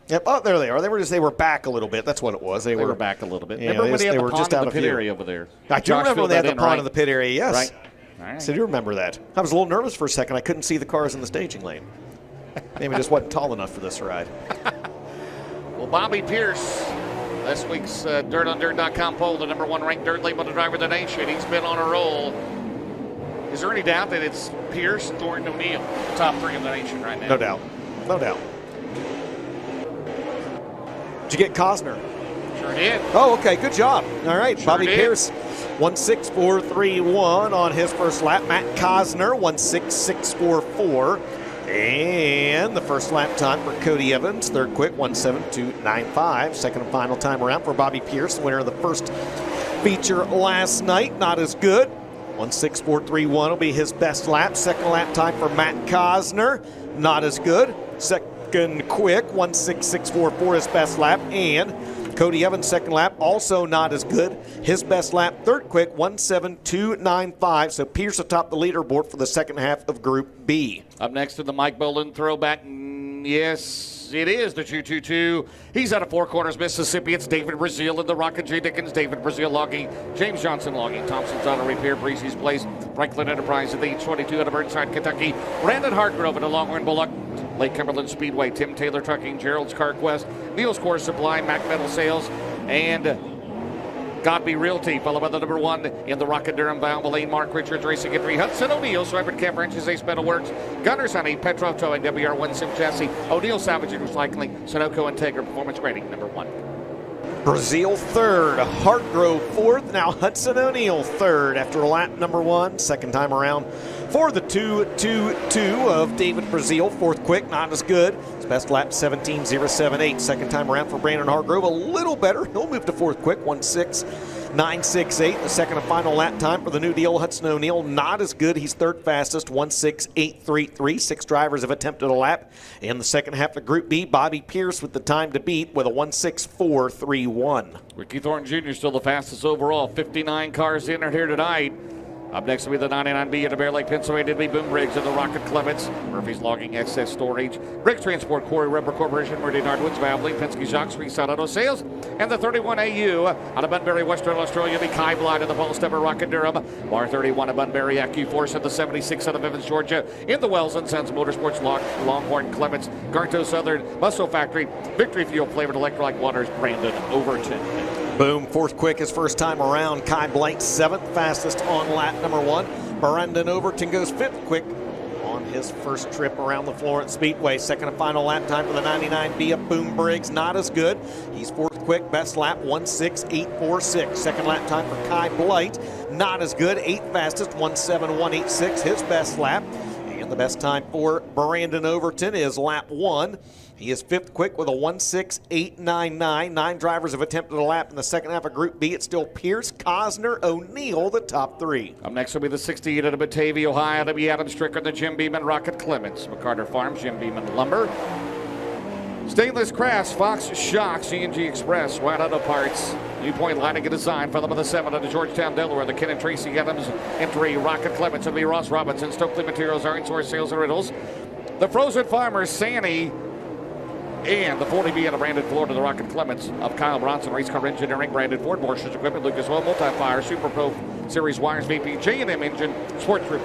Yep. Oh, there they are. They were back a little bit. That's what it was. They were back a little bit. Yeah, Remember when they had the pond just in out the of pit view. area over there? I do remember when they had the pond in the pit area, yes. Right. All right. So I do remember that. I was a little nervous for a second. I couldn't see the cars in the staging lane. Maybe I just wasn't tall enough for this ride. Well, Bobby Pierce, this week's DirtOnDirt.com poll, the number 1 ranked dirt late model driver of the nation. He's been on a roll. Is there any doubt that it's Pierce, Thornton, O'Neill, the top 3 of the nation right now? No doubt. No doubt. Did you get Cosner? Sure did. Oh, okay. Good job. All right. Sure Bobby did. Pierce, 16431 on his first lap. Matt Cosner, 16644. And the first lap time for Cody Evans, third quick, 17295. Second and final time around for Bobby Pierce, winner of the first feature last night. Not as good. 16431 will be his best lap. Second lap time for Matt Cosner. Not as good. Second quick, 16644 his best lap. And Cody Evans' second lap, also not as good. His best lap, third quick, 17295. So Pierce atop the leaderboard for the second half of Group B. Up next to the Mike Boland throwback. Yes, it is the 222. He's out of Four Corners, Mississippi. It's David Brazil in the Rocket J. Dickens. David Brazil logging. James Johnson logging. Thompson's Auto Repair. Breezy's Place. Franklin Enterprise at the H22 out of Burnside, Kentucky. Brandon Hartgrove at the Longhorn Bullock. Lake Cumberland Speedway. Tim Taylor Trucking. Gerald's CarQuest. Neil's Core Supply. Mac Metal Sales. And Godby Realty, followed by the number 1 in the Rocket Durham Valve, Lane Mark Richards Racing at 3, Hudson O'Neill, Swibert Camp Ranches, Ace Metal Works, Gunners Honey, Petrov Towing, WR1 Sim Chassis, O'Neill Salvage and Recycling, Sunoco Integra Performance Grading, number 1. Brazil third, Hartgrove fourth, now Hudson O'Neill third after lap number 1, second time around for the 2-2-2 of David Brazil, fourth quick, not as good. His best lap 17.078, second time around for Brandon Hartgrove, a little better. He'll move to fourth quick, 1.6968. The second and final lap time for the New Deal Hudson O'Neill, not as good. He's third fastest, 1.6833. 6 drivers have attempted a lap. In the second half of Group B, Bobby Pierce with the time to beat with a 1.6431. Ricky Thornton Jr. still the fastest overall. 59 cars entered here tonight. Up next will be the 99B at Bear Lake, Pennsylvania. It'll be Boom Briggs and the Rocket Clements. Murphy's Logging, Excess Storage. Briggs Transport, Quarry Rubber Corporation, Meridian Hardwoods, Valvoline, Penske Jacques, Freeside Auto Sales. And the 31AU out of Bunbury, Western Australia. It'll be Kai Blight and the Paul Stepper Rocket Durham. Bar 31 of Bunbury, AccuForce and the 76 out of Evans, Georgia. In the Wells and Sons Motorsports, Longhorn Clements. Garto Southern, Muscle Factory, Victory Fuel Flavored Electrolyte Waters, Brandon Overton. Boom, fourth quick his first time around. Kai Blight, seventh fastest on lap number 1. Brandon Overton goes fifth quick on his first trip around the Florence Speedway. Second and final lap time for the 99B of Boom Briggs, not as good. He's fourth quick, best lap 1.6846. Second lap time for Kai Blight, not as good. Eighth fastest, 1.7186, his best lap. And the best time for Brandon Overton is lap 1. He is fifth quick with a 1.6899. 9 drivers have attempted a lap in the second half of Group B. It's still Pierce, Cosner, O'Neill, the top 3. Up next will be the 68 out of Batavia, Ohio. It'll be Adam Stricker, the Jim Beeman Rocket Clements. McCarter Farms, Jim Beeman Lumber. Stainless Crafts, Fox Shocks, E&G Express, White Auto Parts, New Point Lighting and Design, followed by the 7 out of Georgetown, Delaware, the Ken and Tracy Adams entry, Rocket Clements. It'll be Ross Robinson, Stokely Materials, Iron Source Sales and Riddles. The Frozen Farmers, Sanny. And the 40B out of Brandon, Florida, the Rocket Clements of Kyle Bronson, Race Car Engineering, Brandon Ford, Morsher's Equipment, Lucas Oil, Multi-Fire, Super Pro Series Wires, VP, J&M Engine, Sports Group.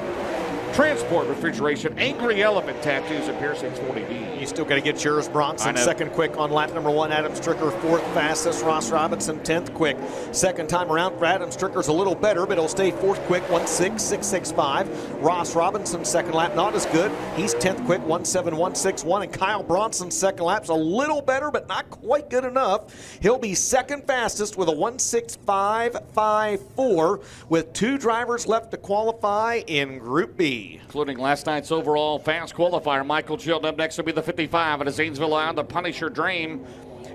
Transport Refrigeration, Angry Elephant Tattoos, and Pier 640D. You still got to get yours. Bronson, second quick on lap number 1. Adam Stricker, fourth fastest. Ross Robinson, 10th quick. Second time around for Adam Stricker's a little better, but he'll stay fourth quick, 1.6665. Ross Robinson, second lap, not as good. He's 10th quick, 1.7161. And Kyle Bronson's second lap's a little better, but not quite good enough. He'll be second fastest with a 1.6554 with 2 drivers left to qualify in Group B. Including last night's overall fast qualifier, Michael Chilton. Up next will be the 55 at the Zanesville Island, the Punisher Dream.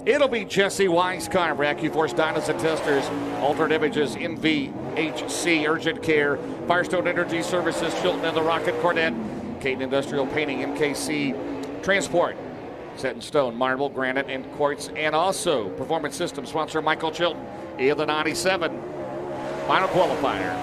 It'll be Jesse Weiscar, AccuForce Dynos and Testers, Altered Images, NVHC, Urgent Care, Firestone Energy Services, Chilton and the Rocket Cornet, Caden Industrial Painting, MKC, Transport, Set in Stone, Marble, Granite, and Quartz, and also Performance Systems sponsor Michael Chilton, in the 97. Final qualifier.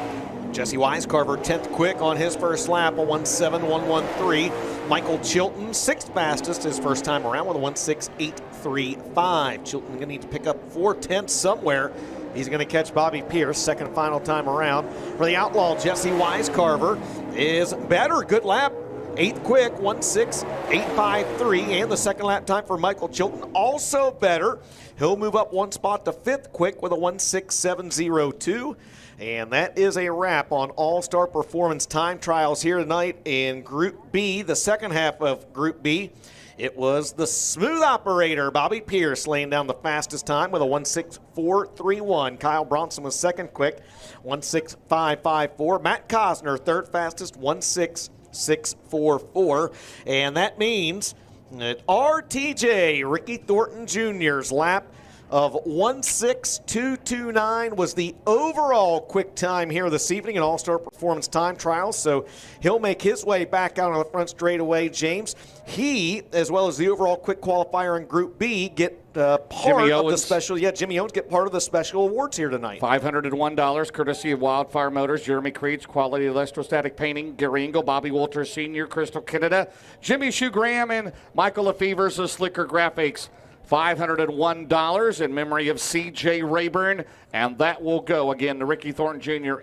Jesse Weiscarver, 10th quick on his first lap, a 1.7113. Michael Chilton, sixth fastest his first time around with a 1.6835. Chilton going to need to pick up 4/10 somewhere. He's going to catch Bobby Pierce, second final time around. For the Outlaw, Jesse Weiscarver is better. Good lap. 8th quick, 1.6853. And the second lap time for Michael Chilton, also better. He'll move up one spot to 5th quick with a 1.6702. And that is a wrap on All-Star Performance time trials here tonight in Group B, the second half of Group B. It was the smooth operator, Bobby Pierce, laying down the fastest time with a 1.6431. Kyle Bronson was second quick, 1.6554. Matt Cosner, third fastest, 1.6644. And that means that RTJ, Ricky Thornton Jr.'s lap of 1.6229 was the overall quick time here this evening in All-Star Performance time trials. So he'll make his way back out on the front straightaway, James. He, as well as the overall quick qualifier in Group B, get part of the special. Yeah, Jimmy Owens get part of the special awards here tonight. $501 courtesy of Wildfire Motors, Jeremy Creed's Quality Electrostatic Painting, Gary Engel, Bobby Walter Sr., Crystal Canada, Jimmy Shue Graham, and Michael Lefevre's Slicker Graphics. $501 in memory of C.J. Rayburn, and that will go again to Ricky Thornton Jr.